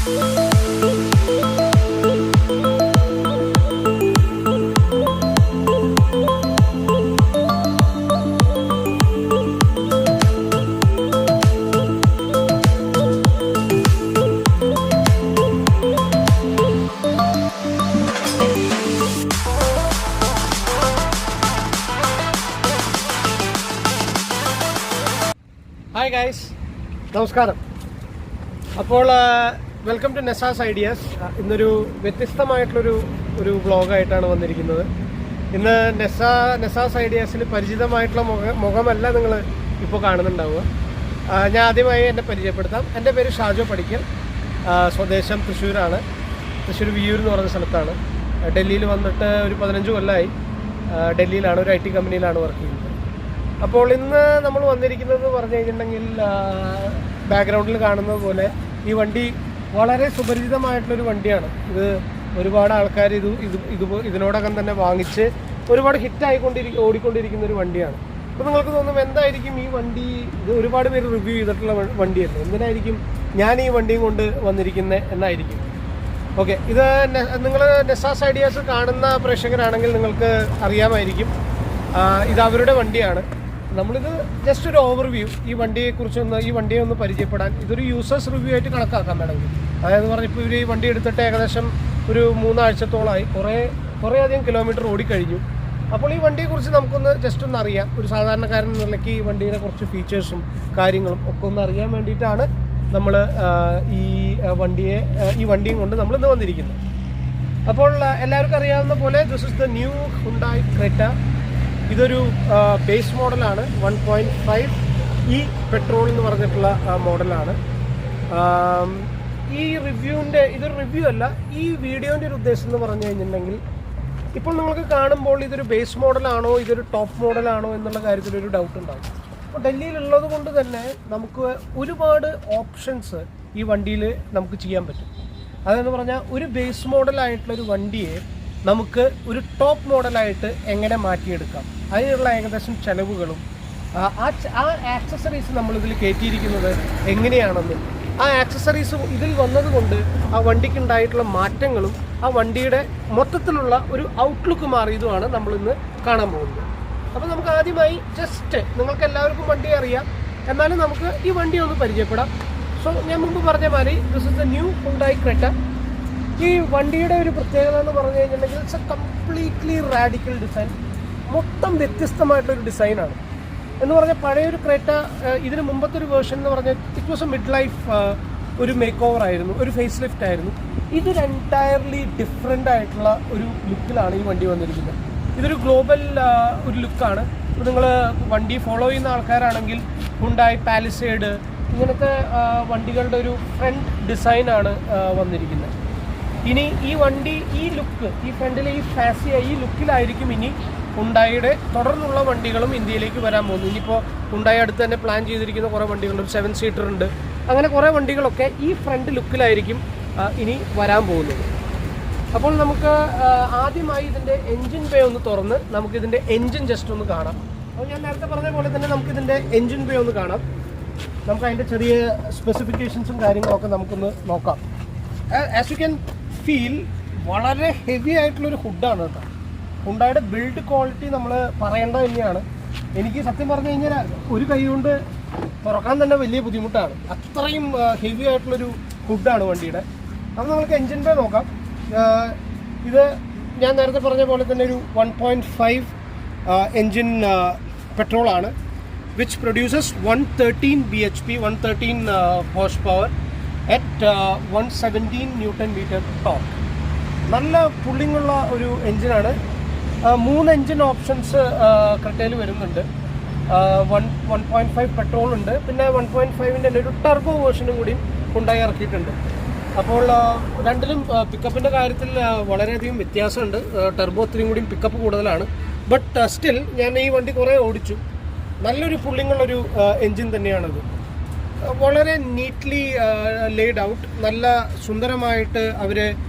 Hi guys, നമസ്കാരം. അപ്പോൾ welcome to നെസാസ് ideas. ഇന്നൊരു വ്യത്യസ്തമായിട്ടുള്ളൊരു വ്ളോഗായിട്ടാണ് വന്നിരിക്കുന്നത്. ഇന്ന് നെസാസ് ഐഡിയാസിൽ പരിചിതമായിട്ടുള്ള മുഖമല്ല നിങ്ങൾ ഇപ്പോൾ കാണുന്നുണ്ടാവുക. ഞാൻ ആദ്യമായി എന്നെ പരിചയപ്പെടുത്താം. എൻ്റെ പേര് ഷാജോ പടിക്കൽ. സ്വദേശം തൃശ്ശൂരാണ്. തൃശ്ശൂർ വിയൂർ എന്ന് പറയുന്ന സ്ഥലത്താണ്. ഡൽഹിയിൽ വന്നിട്ട് ഒരു 15 കൊല്ലമായി. ഡൽഹിയിലാണ്, ഒരു IT കമ്പനിയിലാണ് വർക്ക് ചെയ്യുന്നത്. അപ്പോൾ ഇന്ന് നമ്മൾ വന്നിരിക്കുന്നത് പറഞ്ഞു കഴിഞ്ഞിട്ടുണ്ടെങ്കിൽ ബാക്ക്ഗ്രൗണ്ടിൽ കാണുന്നത് പോലെ ഈ വണ്ടി വളരെ സുപരിചിതമായിട്ടുള്ളൊരു വണ്ടിയാണ്. ഇത് ഒരുപാട് ആൾക്കാർ ഇതിനോടകം തന്നെ വാങ്ങിച്ച് ഒരുപാട് ഓടിക്കൊണ്ടിരിക്കുന്ന ഒരു വണ്ടിയാണ്. അപ്പോൾ നിങ്ങൾക്ക് തോന്നും എന്തായിരിക്കും ഈ വണ്ടി, ഇത് ഒരുപാട് പേര് റിവ്യൂ ചെയ്തിട്ടുള്ള വണ്ടിയല്ലേ, എന്തിനായിരിക്കും ഞാൻ ഈ വണ്ടിയും കൊണ്ട് വന്നിരിക്കുന്നത് എന്നായിരിക്കും. ഓക്കെ, ഇത് നിങ്ങൾ നെസാസ് ഐഡിയാസ് കാണുന്ന പ്രേക്ഷകരാണെങ്കിൽ നിങ്ങൾക്ക് അറിയാമായിരിക്കും. ഇത് അവരുടെ വണ്ടിയാണ്. നമ്മളിത് ജസ്റ്റ് ഒരു ഓവർവ്യൂ, ഈ വണ്ടിയെ ഒന്ന് പരിചയപ്പെടാൻ, ഇതൊരു യൂസേഴ്സ് റിവ്യൂ ആയിട്ട് കണക്കാക്കാൻ വേണമെങ്കിൽ. അതായത് പറഞ്ഞപ്പോൾ ഇവർ ഈ വണ്ടി എടുത്തിട്ട് ഏകദേശം ഒരു 3 ആഴ്ചത്തോളമായി, കുറേ അധികം കിലോമീറ്റർ ഓടിക്കഴിഞ്ഞു. അപ്പോൾ ഈ വണ്ടിയെക്കുറിച്ച് നമുക്കൊന്ന് ജസ്റ്റ് ഒന്ന് അറിയാം. ഒരു സാധാരണക്കാരൻ നിലയ്ക്ക് ഈ വണ്ടിയുടെ കുറച്ച് ഫീച്ചേഴ്സും കാര്യങ്ങളും ഒക്കെ ഒന്ന് അറിയാൻ വേണ്ടിയിട്ടാണ് നമ്മൾ ഈ വണ്ടിയും കൊണ്ട് നമ്മളിന്ന് വന്നിരിക്കുന്നത്. അപ്പോൾ എല്ലാവർക്കും അറിയാവുന്ന പോലെ this is the new Hyundai Creta. ഇതൊരു ബേസ് മോഡലാണ്, 1.5 പെട്രോൾ എന്ന് പറഞ്ഞിട്ടുള്ള മോഡലാണ്. ഇതൊരു റിവ്യൂ അല്ല, ഈ വീഡിയോൻ്റെ ഒരു ഉദ്ദേശം എന്ന് പറഞ്ഞു കഴിഞ്ഞിട്ടുണ്ടെങ്കിൽ, ഇപ്പോൾ നിങ്ങൾക്ക് കാണുമ്പോൾ ഇതൊരു ബേസ് മോഡലാണോ ഇതൊരു ടോപ്പ് മോഡലാണോ എന്നുള്ള കാര്യത്തിലൊരു ഡൗട്ട് ഉണ്ടാകും. അപ്പോൾ ഡൽഹിയിലുള്ളത് കൊണ്ട് തന്നെ നമുക്ക് ഒരുപാട് ഓപ്ഷൻസ് ഈ വണ്ടിയിൽ നമുക്ക് ചെയ്യാൻ പറ്റും. അതെന്ന് പറഞ്ഞാൽ ഒരു ബേസ് മോഡലായിട്ടുള്ളൊരു വണ്ടിയെ നമുക്ക് ഒരു ടോപ്പ് മോഡലായിട്ട് എങ്ങനെ മാറ്റിയെടുക്കാം, അതിനുള്ള ഏകദേശം ചിലവുകളും ആ ആക്സസറീസ് നമ്മളിതിൽ കയറ്റിയിരിക്കുന്നത് എങ്ങനെയാണെന്നും, ആ ആക്സസറീസ് ഇതിൽ വന്നതുകൊണ്ട് ആ വണ്ടിക്ക് ഉണ്ടായിട്ടുള്ള മാറ്റങ്ങളും ആ വണ്ടിയുടെ മൊത്തത്തിലുള്ള ഒരു ഔട്ട്ലുക്ക് മാറിയതുമാണ് നമ്മളിന്ന് കാണാൻ പോകുന്നത്. അപ്പോൾ നമുക്ക് ആദ്യമായി ജസ്റ്റ്, നിങ്ങൾക്ക് എല്ലാവർക്കും വണ്ടി അറിയാം, എന്നാലും നമുക്ക് ഈ വണ്ടി ഒന്ന് പരിചയപ്പെടാം. സോ ഞാൻ മുമ്പ് പറഞ്ഞ മാതിരി this is the new Hyundai Creta. ഈ വണ്ടിയുടെ ഒരു പ്രത്യേകത എന്ന് പറഞ്ഞു കഴിഞ്ഞിട്ടുണ്ടെങ്കിൽ it's A completely radical design. മൊത്തം വ്യത്യസ്തമായിട്ടൊരു ഡിസൈനാണ്. എന്ന് പറഞ്ഞാൽ പഴയൊരു ക്രെറ്റ, ഇതിന് മുമ്പത്തെ ഒരു വേർഷൻ എന്ന് പറഞ്ഞാൽ it was A mid life ഒരു മേക്ക് ഓവർ ആയിരുന്നു, ഒരു ഫേസ് ലിഫ്റ്റ് ആയിരുന്നു. ഇതൊരു എൻറ്റയർലി ഡിഫറെൻ്റ് ആയിട്ടുള്ള ഒരു ലുക്കിലാണ് ഈ വണ്ടി വന്നിരിക്കുന്നത്. ഇതൊരു ഗ്ലോബൽ ഒരു ലുക്കാണ്. ഇപ്പോൾ നിങ്ങൾ വണ്ടി ഫോളോ ചെയ്യുന്ന ആൾക്കാരാണെങ്കിൽ ഹുണ്ടായ് പാലിസേഡ് ഇങ്ങനത്തെ വണ്ടികളുടെ ഒരു ഫ്രണ്ട് ഡിസൈനാണ് വന്നിരിക്കുന്നത്. ഇനി ഈ വണ്ടി ഈ ലുക്ക്, ഈ ഫ്രണ്ടിലെ ഈ ഫാസിയ, ഈ ലുക്കിലായിരിക്കും ഇനി ഹുണ്ടായിയുടെ തുടർന്നുള്ള വണ്ടികളും ഇന്ത്യയിലേക്ക് വരാൻ പോകുന്നു. ഇനിയിപ്പോൾ ഹുണ്ടായി അടുത്ത് തന്നെ പ്ലാൻ ചെയ്തിരിക്കുന്ന കുറേ വണ്ടികളുണ്ട്, ഒരു 7 സീറ്റർ ഉണ്ട്. അങ്ങനെ കുറേ വണ്ടികളൊക്കെ ഈ ഫ്രണ്ട് ലുക്കിലായിരിക്കും ഇനി വരാൻ പോകുന്നത്. അപ്പോൾ നമുക്ക് ആദ്യമായി ഇതിൻ്റെ എൻജിൻ ബേ ഒന്ന് തുറന്ന് നമുക്കിതിൻ്റെ എൻജിൻ ജസ്റ്റ് ഒന്ന് കാണാം. അപ്പോൾ ഞാൻ നേരത്തെ പറഞ്ഞ പോലെ തന്നെ നമുക്കിതിൻ്റെ എൻജിൻ ബേ ഒന്ന് കാണാം. നമുക്ക് അതിൻ്റെ ചെറിയ സ്പെസിഫിക്കേഷൻസും കാര്യങ്ങളൊക്കെ നമുക്കൊന്ന് നോക്കാം. ആസ് യു ക്യാൻ ഫീൽ, വളരെ ഹെവി ആയിട്ടുള്ളൊരു ഹുഡാണ് കേട്ടോ. ഹുണ്ടായുടെ ബിൽഡ് ക്വാളിറ്റി നമ്മൾ പറയേണ്ടത് തന്നെയാണ്. എനിക്ക് സത്യം പറഞ്ഞു കഴിഞ്ഞാൽ ഒരു കൈ കൊണ്ട് തുറക്കാൻ തന്നെ വലിയ ബുദ്ധിമുട്ടാണ്. അത്രയും ഹെവി ആയിട്ടുള്ളൊരു ഹുഡാണ് വണ്ടിയുടെ. അപ്പോൾ നമുക്ക് എൻജിൻ ബേ നോക്കാം. ഇത് ഞാൻ നേരത്തെ പറഞ്ഞ പോലെ തന്നെ ഒരു 1.5 engine പെട്രോളാണ്, which produces 113 bhp, 113 horsepower at 117 Newton meter torque. നല്ല പുള്ളിങ് ഉള്ള ഒരു എൻജിനാണ്. 3 എൻജിൻ ഓപ്ഷൻസ് ക്രെറ്റയിൽ വരുന്നുണ്ട്. 1.5 പെട്രോൾ ഉണ്ട്, പിന്നെ 1.5ൻ്റെ ഒരു ടർബോ വേർഷനും കൂടി ഹുണ്ടായി ഇറക്കിയിട്ടുണ്ട്. അപ്പോൾ രണ്ടിലും പിക്കപ്പിൻ്റെ കാര്യത്തിൽ വളരെയധികം വ്യത്യാസമുണ്ട്. ടർബോ ഇത്രയും കൂടി പിക്കപ്പ് കൂടുതലാണ്. ബട്ട് സ്റ്റിൽ ഞാൻ ഈ വണ്ടി കുറേ ഓടിച്ചു. നല്ലൊരു പുള്ളിങ്ങുള്ളൊരു എൻജിൻ തന്നെയാണത്. വളരെ നീറ്റ്ലി ലെയ്ഡ് ഔട്ട്, നല്ല സുന്ദരമായിട്ട് അവർ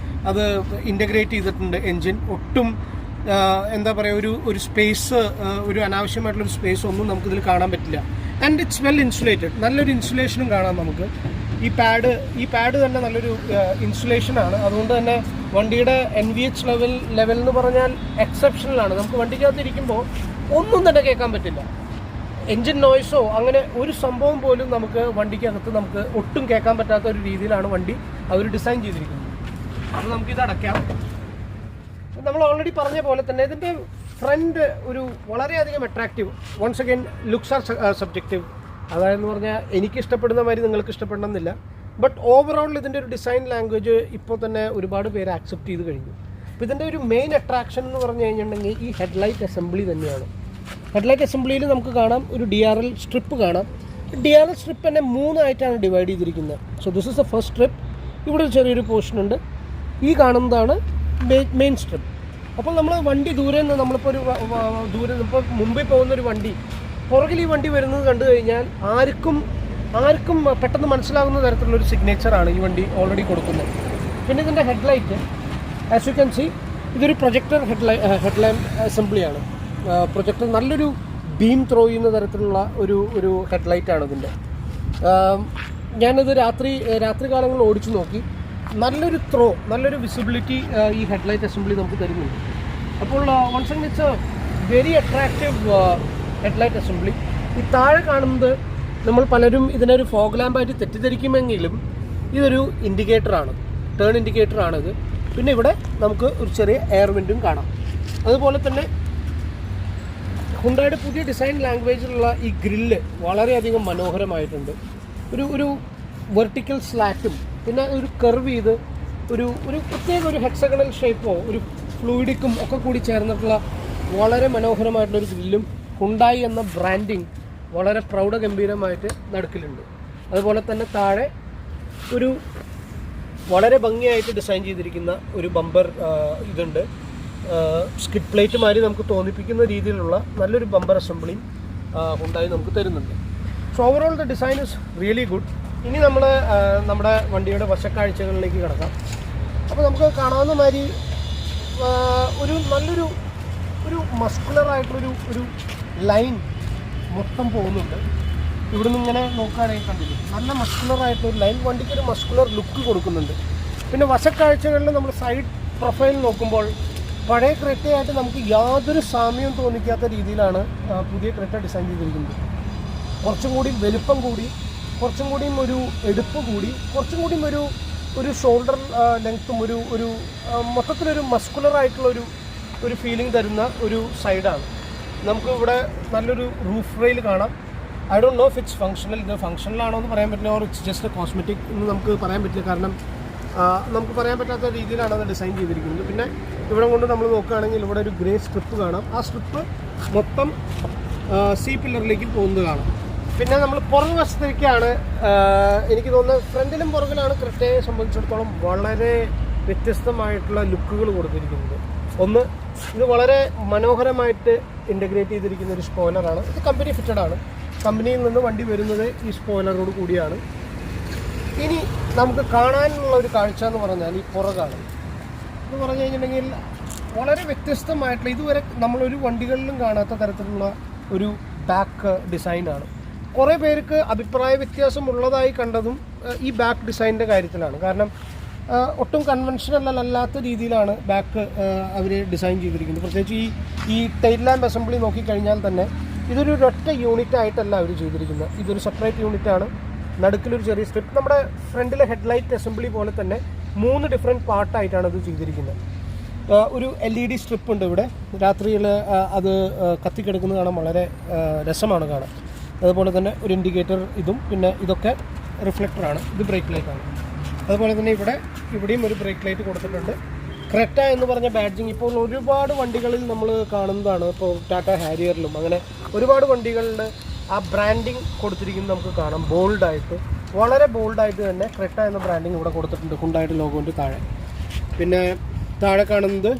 അത് ഇൻ്റഗ്രേറ്റ് ചെയ്തിട്ടുണ്ട് എൻജിൻ. ഒട്ടും എന്താ പറയുക, ഒരു സ്പേസ്, ഒരു അനാവശ്യമായിട്ടുള്ളൊരു സ്പേസ് ഒന്നും നമുക്കിതിൽ കാണാൻ പറ്റില്ല. And it's well insulated. നല്ലൊരു ഇൻസുലേഷനും കാണാം നമുക്ക്. ഈ പാഡ് തന്നെ നല്ലൊരു ഇൻസുലേഷനാണ്. അതുകൊണ്ട് തന്നെ വണ്ടിയുടെ NVH ലെവൽ എന്ന് പറഞ്ഞാൽ എക്സെപ്ഷണലാണ്. നമുക്ക് വണ്ടിക്കകത്ത് ഇരിക്കുമ്പോൾ ഒന്നും തന്നെ കേൾക്കാൻ പറ്റില്ല. എൻജിൻ നോയ്സോ അങ്ങനെ ഒരു സംഭവം പോലും നമുക്ക് വണ്ടിക്കകത്ത് നമുക്ക് ഒട്ടും കേൾക്കാൻ പറ്റാത്ത ഒരു രീതിയിലാണ് വണ്ടി അവർ ഡിസൈൻ ചെയ്തിരിക്കുന്നത്. അപ്പോൾ നമുക്കിത് അടയ്ക്കാം. നമ്മൾ ഓൾറെഡി പറഞ്ഞ പോലെ തന്നെ ഇതിൻ്റെ ഫ്രണ്ട് ഒരു വളരെയധികം attractive. Once again looks are subjective. അതായെന്ന് പറഞ്ഞാൽ എനിക്ക് ഇഷ്ടപ്പെടുന്ന മാതിരി നിങ്ങൾക്ക് ഇഷ്ടപ്പെടണമെന്നില്ല. ബട്ട് ഓവറോൾ ഇതിൻ്റെ ഒരു ഡിസൈൻ ലാംഗ്വേജ് ഇപ്പോൾ തന്നെ ഒരുപാട് പേര് ആക്സെപ്റ്റ് ചെയ്ത് കഴിഞ്ഞു. അപ്പോൾ ഇതിൻ്റെ ഒരു മെയിൻ അട്രാക്ഷൻ എന്ന് പറഞ്ഞു കഴിഞ്ഞിട്ടുണ്ടെങ്കിൽ ഈ ഹെഡ്ലൈറ്റ് അസംബ്ലി തന്നെയാണ്. ഹെഡ്ലൈറ്റ് അസംബ്ലിയിൽ നമുക്ക് കാണാം ഒരു DRL സ്ട്രിപ്പ് കാണാം. DRL സ്ട്രിപ്പ് തന്നെ 3 ആയിട്ടാണ് ഡിവൈഡ് ചെയ്തിരിക്കുന്നത്. So this is the first strip. ഇവിടെ ഒരു ചെറിയൊരു പോർഷൻ ഉണ്ട്. ഈ കാണുന്നതാണ് മെയിൻ സ്ട്രിപ്പ്. അപ്പോൾ നമ്മൾ വണ്ടി ദൂരെ നിന്ന് നമ്മളിപ്പോൾ ഒരു ദൂരെ ഇപ്പോൾ മുമ്പിൽ പോകുന്നൊരു വണ്ടി പുറകിൽ ഈ വണ്ടി വരുന്നത് കണ്ടു കഴിഞ്ഞാൽ ആർക്കും പെട്ടെന്ന് മനസ്സിലാകുന്ന തരത്തിലുള്ളൊരു സിഗ്നേച്ചറാണ് ഈ വണ്ടി ഓൾറെഡി കൊടുക്കുന്നത്. പിന്നെ ഇതിൻ്റെ headlight as you can see ഇതൊരു പ്രൊജക്ടർ ഹെഡ്ലൈറ്റ് അസംബ്ലിയാണ്. പ്രൊജക്ടർ നല്ലൊരു ബീം ത്രോ ചെയ്യുന്ന തരത്തിലുള്ള ഒരു ഹെഡ്ലൈറ്റാണ് ഇതിൻ്റെ. ഞാനത് രാത്രി കാലങ്ങളിൽ ഓടിച്ചു നോക്കി. നല്ലൊരു ത്രോ, നല്ലൊരു വിസിബിലിറ്റി ഈ ഹെഡ്ലൈറ്റ് അസംബ്ലി നമുക്ക് തരുന്നുണ്ട്. അപ്പോൾ once again it's a very attractive headlight assembly. ഈ താഴെ കാണുന്നത് നമ്മൾ പലരും ഇതിനൊരു ഫോഗ് ലാമ്പായിട്ട് തെറ്റിദ്ധരിക്കുമെങ്കിലും ഇതൊരു ഇൻഡിക്കേറ്ററാണ്, ടേൺ ഇൻഡിക്കേറ്ററാണിത്. പിന്നെ ഇവിടെ നമുക്ക് ഒരു ചെറിയ എയർ വിൻഡും കാണാം. അതുപോലെ തന്നെ ഹുണ്ടായുടെ പുതിയ ഡിസൈൻ ലാംഗ്വേജിലുള്ള ഈ ഗ്രില്ല് വളരെയധികം മനോഹരമായിട്ടുണ്ട്. ഒരു വെർട്ടിക്കൽ സ്ലാറ്റും പിന്നെ ഒരു കർവ് ചെയ്ത് ഒരു പ്രത്യേക ഒരു ഹെക്സഗണൽ ഷേപ്പോ ഒരു ഫ്ലൂയിഡിക്കും ഒക്കെ കൂടി ചേർന്നിട്ടുള്ള വളരെ മനോഹരമായിട്ടുള്ളൊരു ഗ്രില്ലും ഹുണ്ടായി എന്ന ബ്രാൻഡിങ് വളരെ പ്രൗഢഗംഭീരമായിട്ട് നടുക്കിലുണ്ട്. അതുപോലെ തന്നെ താഴെ ഒരു വളരെ ഭംഗിയായിട്ട് ഡിസൈൻ ചെയ്തിരിക്കുന്ന ഒരു ബമ്പർ ഇതുണ്ട്. സ്കിഡ് പ്ലേറ്റ് മാതിരി നമുക്ക് തോന്നിപ്പിക്കുന്ന രീതിയിലുള്ള നല്ലൊരു ബമ്പർ അസംബ്ലി ഹുണ്ടായി നമുക്ക് തരുന്നുണ്ട്. So overall the design is really good. ഇനി നമ്മൾ നമ്മുടെ വണ്ടിയുടെ വശക്കാഴ്ചകളിലേക്ക് കിടക്കാം. അപ്പോൾ നമുക്ക് കാണാവുന്ന മാതിരി നല്ലൊരു മസ്കുലറായിട്ടുള്ളൊരു ലൈൻ മൊത്തം പോകുന്നുണ്ട്. ഇവിടുന്ന് ഇങ്ങനെ നോക്കുകയാണെങ്കിൽ കണ്ടില്ലേ, നല്ല മസ്കുലറായിട്ടുള്ളൊരു ലൈൻ വണ്ടിക്കൊരു മസ്കുലർ ലുക്ക് കൊടുക്കുന്നുണ്ട്. പിന്നെ വശക്കാഴ്ചകളിൽ നമ്മൾ സൈഡ് പ്രൊഫൈൽ നോക്കുമ്പോൾ പഴയ ക്രെറ്റയായിട്ട് നമുക്ക് യാതൊരു സാമ്യവും തോന്നിക്കാത്ത രീതിയിലാണ് പുതിയ ക്രെറ്റ ഡിസൈൻ ചെയ്തിരിക്കുന്നത്. കുറച്ചും കൂടി വലുപ്പം കൂടി, കുറച്ചും കൂടിയും ഒരു എടുപ്പ് കൂടി, കുറച്ചും കൂടിയും ഒരു ഷോൾഡർ ലെങ്ത്തും ഒരു മൊത്തത്തിലൊരു മസ്കുലറായിട്ടുള്ളൊരു ഫീലിംഗ് തരുന്ന ഒരു സൈഡാണ്. നമുക്ക് ഇവിടെ നല്ലൊരു റൂഫ് റെയിൽ കാണാം. I don't know if it's functional. ഇത് ഫങ്ഷണലാണോ എന്ന് പറയാൻ പറ്റില്ല, or it's just A cosmetic എന്ന് നമുക്ക് പറയാൻ പറ്റില്ല. കാരണം നമുക്ക് പറയാൻ പറ്റാത്ത രീതിയിലാണ് അത് ഡിസൈൻ ചെയ്തിരിക്കുന്നത്. പിന്നെ ഇവിടെ കൊണ്ട് നമ്മൾ നോക്കുകയാണെങ്കിൽ ഇവിടെ ഒരു ഗ്രേ സ്ട്രിപ്പ് കാണാം. ആ സ്ട്രിപ്പ് മൊത്തം സി പില്ലറിലേക്ക് പോകുന്നത് കാണാം. പിന്നെ നമ്മൾ പുറകു വശത്തേക്കാണ് എനിക്ക് തോന്നുന്നത് ഫ്രണ്ടിലും പുറകിലാണ് ക്രെറ്റയെ സംബന്ധിച്ചിടത്തോളം വളരെ വ്യത്യസ്തമായിട്ടുള്ള ലുക്കുകൾ കൊടുത്തിരിക്കുന്നത്. ഒന്ന്, ഇത് വളരെ മനോഹരമായിട്ട് ഇൻ്റഗ്രേറ്റ് ചെയ്തിരിക്കുന്ന ഒരു സ്പോയിലറാണ്. ഇത് കമ്പനി ഫിറ്റഡ് ആണ്. കമ്പനിയിൽ നിന്ന് വണ്ടി വരുന്നത് ഈ സ്പോയിലറോട് കൂടിയാണ്. ഇനി നമുക്ക് കാണാനുള്ള ഒരു കാഴ്ച എന്ന് പറഞ്ഞാൽ ഈ പുറകാണ്. എന്ന് പറഞ്ഞു കഴിഞ്ഞിട്ടുണ്ടെങ്കിൽ വളരെ വ്യത്യസ്തമായിട്ടുള്ള, ഇതുവരെ നമ്മളൊരു വണ്ടികളിലും കാണാത്ത തരത്തിലുള്ള ഒരു ബാക്ക് ഡിസൈനാണ്. കുറേ പേർക്ക് അഭിപ്രായ വ്യത്യാസം ഉള്ളതായി കണ്ടതും ഈ ബാക്ക് ഡിസൈനിൻ്റെ കാര്യത്തിലാണ്. കാരണം ഒട്ടും കൺവെൻഷനൽ അല്ലാത്ത രീതിയിലാണ് ബാക്ക് അവർ ഡിസൈൻ ചെയ്തിരിക്കുന്നത്. പ്രത്യേകിച്ച് ഈ ടൈൽ ലാമ്പ് അസംബ്ലി നോക്കിക്കഴിഞ്ഞാൽ തന്നെ ഇതൊരു ഒറ്റ യൂണിറ്റ് ആയിട്ടല്ല അവർ ചെയ്തിരിക്കുന്നത്. ഇതൊരു സെപ്പറേറ്റ് യൂണിറ്റാണ്. നടുക്കിലൊരു ചെറിയ സ്ട്രിപ്പ്. നമ്മുടെ ഫ്രണ്ടിലെ ഹെഡ്ലൈറ്റ് അസംബ്ലി പോലെ തന്നെ 3 ഡിഫറെൻറ്റ് പാർട്ടായിട്ടാണ് ഇത് ചെയ്തിരിക്കുന്നത്. ഒരു LED സ്ട്രിപ്പ് ഉണ്ട് ഇവിടെ. രാത്രിയിൽ അത് കത്തിക്കെടുക്കുന്നത് കാണാൻ വളരെ രസമാണ് കാണാൻ. അതുപോലെ തന്നെ ഒരു ഇൻഡിക്കേറ്റർ ഇതും, പിന്നെ ഇതൊക്കെ റിഫ്ലക്ടറാണ്. ഇത് ബ്രേക്ക് ലൈറ്റാണ്. അതുപോലെ തന്നെ ഇവിടെയും ഒരു ബ്രേക്ക് ലൈറ്റ് കൊടുത്തിട്ടുണ്ട്. ക്രെറ്റ എന്ന് പറഞ്ഞ ബാഡ്ജിങ് ഇപ്പോൾ ഒരുപാട് വണ്ടികളിൽ നമ്മൾ കാണുന്നതാണ്. ഇപ്പോൾ ടാറ്റ ഹാരിയറിലും അങ്ങനെ ഒരുപാട് വണ്ടികളിൽ ആ ബ്രാൻഡിങ് കൊടുത്തിരിക്കുന്നത് നമുക്ക് കാണാം. ബോൾഡായിട്ട്, വളരെ ബോൾഡായിട്ട് തന്നെ ക്രെറ്റ എന്ന ബ്രാൻഡിങ് ഇവിടെ കൊടുത്തിട്ടുണ്ട് ഹുണ്ടായുടെ ലോഗോൻ്റെ താഴെ. പിന്നെ താഴെ കാണുന്നത്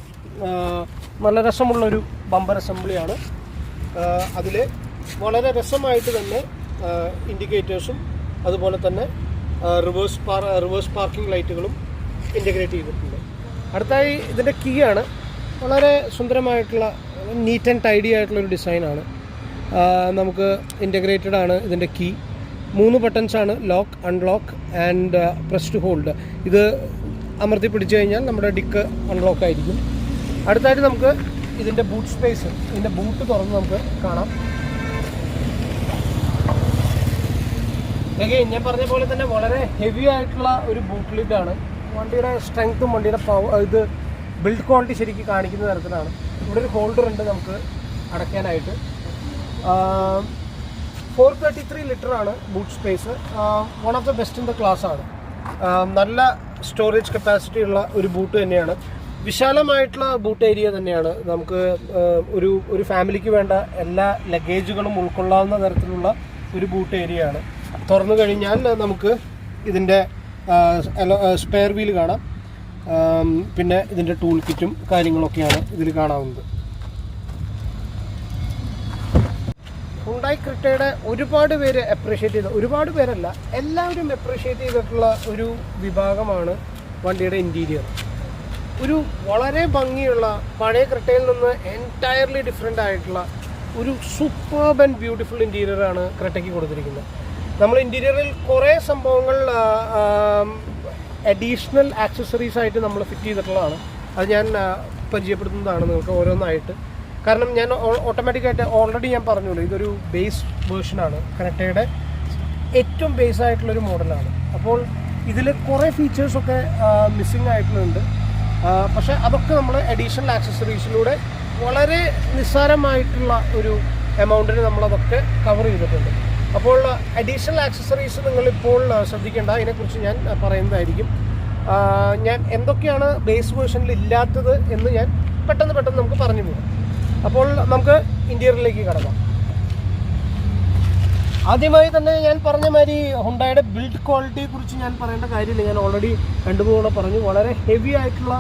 നല്ല രസമുള്ളൊരു ബമ്പർ അസംബ്ലിയാണ്. അതിൽ വളരെ രസമായിട്ട് തന്നെ ഇൻഡിക്കേറ്റേഴ്സും അതുപോലെ തന്നെ റിവേഴ്സ് പാർക്കിംഗ് ലൈറ്റുകളും ഇൻ്റഗ്രേറ്റ് ചെയ്തിട്ടുണ്ട്. അടുത്തായി ഇതിൻ്റെ കീ ആണ്. വളരെ സുന്ദരമായിട്ടുള്ള നീറ്റ് ആൻഡ് ടൈഡി ആയിട്ടുള്ളൊരു ഡിസൈനാണ്. നമുക്ക് ഇൻ്റഗ്രേറ്റഡ് ആണ് ഇതിൻ്റെ കീ. 3 ബട്ടൺസാണ്, lock, unlock and press to hold. ഇത് അമർത്തി പിടിച്ചു കഴിഞ്ഞാൽ നമ്മുടെ ഡിക്ക് അൺലോക്ക് ആയിരിക്കും. അടുത്തായിട്ട് നമുക്ക് ഇതിൻ്റെ ബൂട്ട് സ്പേസ്, ഇതിൻ്റെ ബൂട്ട് തുറന്ന് നമുക്ക് കാണാം. ഞാൻ പറഞ്ഞ പോലെ തന്നെ വളരെ ഹെവി ആയിട്ടുള്ള ഒരു ബൂട്ട് ലിഡാണ്. വണ്ടിയുടെ സ്ട്രെങ്ത്തും വണ്ടിയുടെ ഇത് ബിൽഡ് ക്വാളിറ്റി ശരിക്കും കാണിക്കുന്ന തരത്തിലാണ്. ഇവിടെ ഒരു ഹോൾഡർ ഉണ്ട് നമുക്ക് അടയ്ക്കാനായിട്ട്. 433 ലിറ്ററാണ് boot space. One of the best in the class ആണ്. നല്ല സ്റ്റോറേജ് കപ്പാസിറ്റി ഉള്ള ഒരു ബൂട്ട് തന്നെയാണ്. വിശാലമായിട്ടുള്ള ബൂട്ട് ഏരിയ തന്നെയാണ്. നമുക്ക് ഒരു ഫാമിലിക്ക് വേണ്ട എല്ലാ ലഗേജുകളും ഉൾക്കൊള്ളാവുന്ന തരത്തിലുള്ള ഒരു ബൂട്ട് ഏരിയ ആണ്. തുറന്നു കഴിഞ്ഞാൽ നമുക്ക് ഇതിൻ്റെ സ്പെയർ വീൽ കാണാം. പിന്നെ ഇതിൻ്റെ ടൂൾ കിറ്റും കാര്യങ്ങളൊക്കെയാണ് ഇതിൽ കാണാവുന്നത്. ഹുണ്ടായി ക്രെറ്റയുടെ ഒരുപാട് പേര് അപ്രീഷിയേറ്റ് ചെയ്ത, ഒരുപാട് പേരല്ല എല്ലാവരും അപ്രീഷിയേറ്റ് ചെയ്തിട്ടുള്ള ഒരു വിഭാഗമാണ് വണ്ടിയുടെ ഇൻറ്റീരിയർ. ഒരു വളരെ ഭംഗിയുള്ള, പഴയ ക്രെറ്റയിൽ നിന്ന് എൻറ്റയർലി ഡിഫറെൻ്റ് ആയിട്ടുള്ള ഒരു സൂപ്പർബ് ആൻഡ് ബ്യൂട്ടിഫുൾ ഇൻറ്റീരിയറാണ് ക്രെറ്റയ്ക്ക് കൊടുത്തിരിക്കുന്നത്. നമ്മൾ ഇൻറ്റീരിയറിൽ കുറേ സംഭവങ്ങൾ അഡീഷണൽ ആക്സസറീസ് ആയിട്ട് നമ്മൾ ഫിറ്റ് ചെയ്തിട്ടുള്ളതാണ്. അത് ഞാൻ പരിചയപ്പെടുത്തുന്നതാണ് നിങ്ങൾക്ക് ഓരോന്നായിട്ട്. കാരണം ഞാൻ ഓട്ടോമാറ്റിക്കായിട്ട് ഓൾറെഡി ഞാൻ പറഞ്ഞല്ലോ, ഇതൊരു ബേസ് വേർഷനാണ്. ക്രെറ്റയുടെ ഏറ്റവും ബേസ് ആയിട്ടുള്ളൊരു മോഡലാണ്. അപ്പോൾ ഇതിൽ കുറേ ഫീച്ചേഴ്സൊക്കെ മിസ്സിങ് ആയിട്ടുള്ളത്. പക്ഷേ അതൊക്കെ നമ്മൾ അഡീഷണൽ ആക്സസറീസിലൂടെ വളരെ നിസ്സാരമായിട്ടുള്ള ഒരു എമൗണ്ടിന് നമ്മളതൊക്കെ കവർ ചെയ്തിട്ടുണ്ട്. അപ്പോൾ അഡീഷണൽ ആക്സസറീസ് നിങ്ങളിപ്പോൾ ശ്രദ്ധിക്കേണ്ട, അതിനെക്കുറിച്ച് ഞാൻ പറയുന്നതായിരിക്കും. ഞാൻ എന്തൊക്കെയാണ് ബേസ് വേർഷനിൽ ഇല്ലാത്തത് എന്ന് ഞാൻ പെട്ടെന്ന് നമുക്ക് പറഞ്ഞു പോകാം. അപ്പോൾ നമുക്ക് ഇൻറ്റീരിയറിലേക്ക് കടക്കാം. ആദ്യമായി തന്നെ ഞാൻ പറഞ്ഞ മാതിരി ഹുണ്ടായുടെ ബിൽഡ് ക്വാളിറ്റിയെ കുറിച്ച് ഞാൻ പറയേണ്ട കാര്യമില്ല. ഞാൻ ഓൾറെഡി 2-3 തവണ പറഞ്ഞു. വളരെ ഹെവി ആയിട്ടുള്ള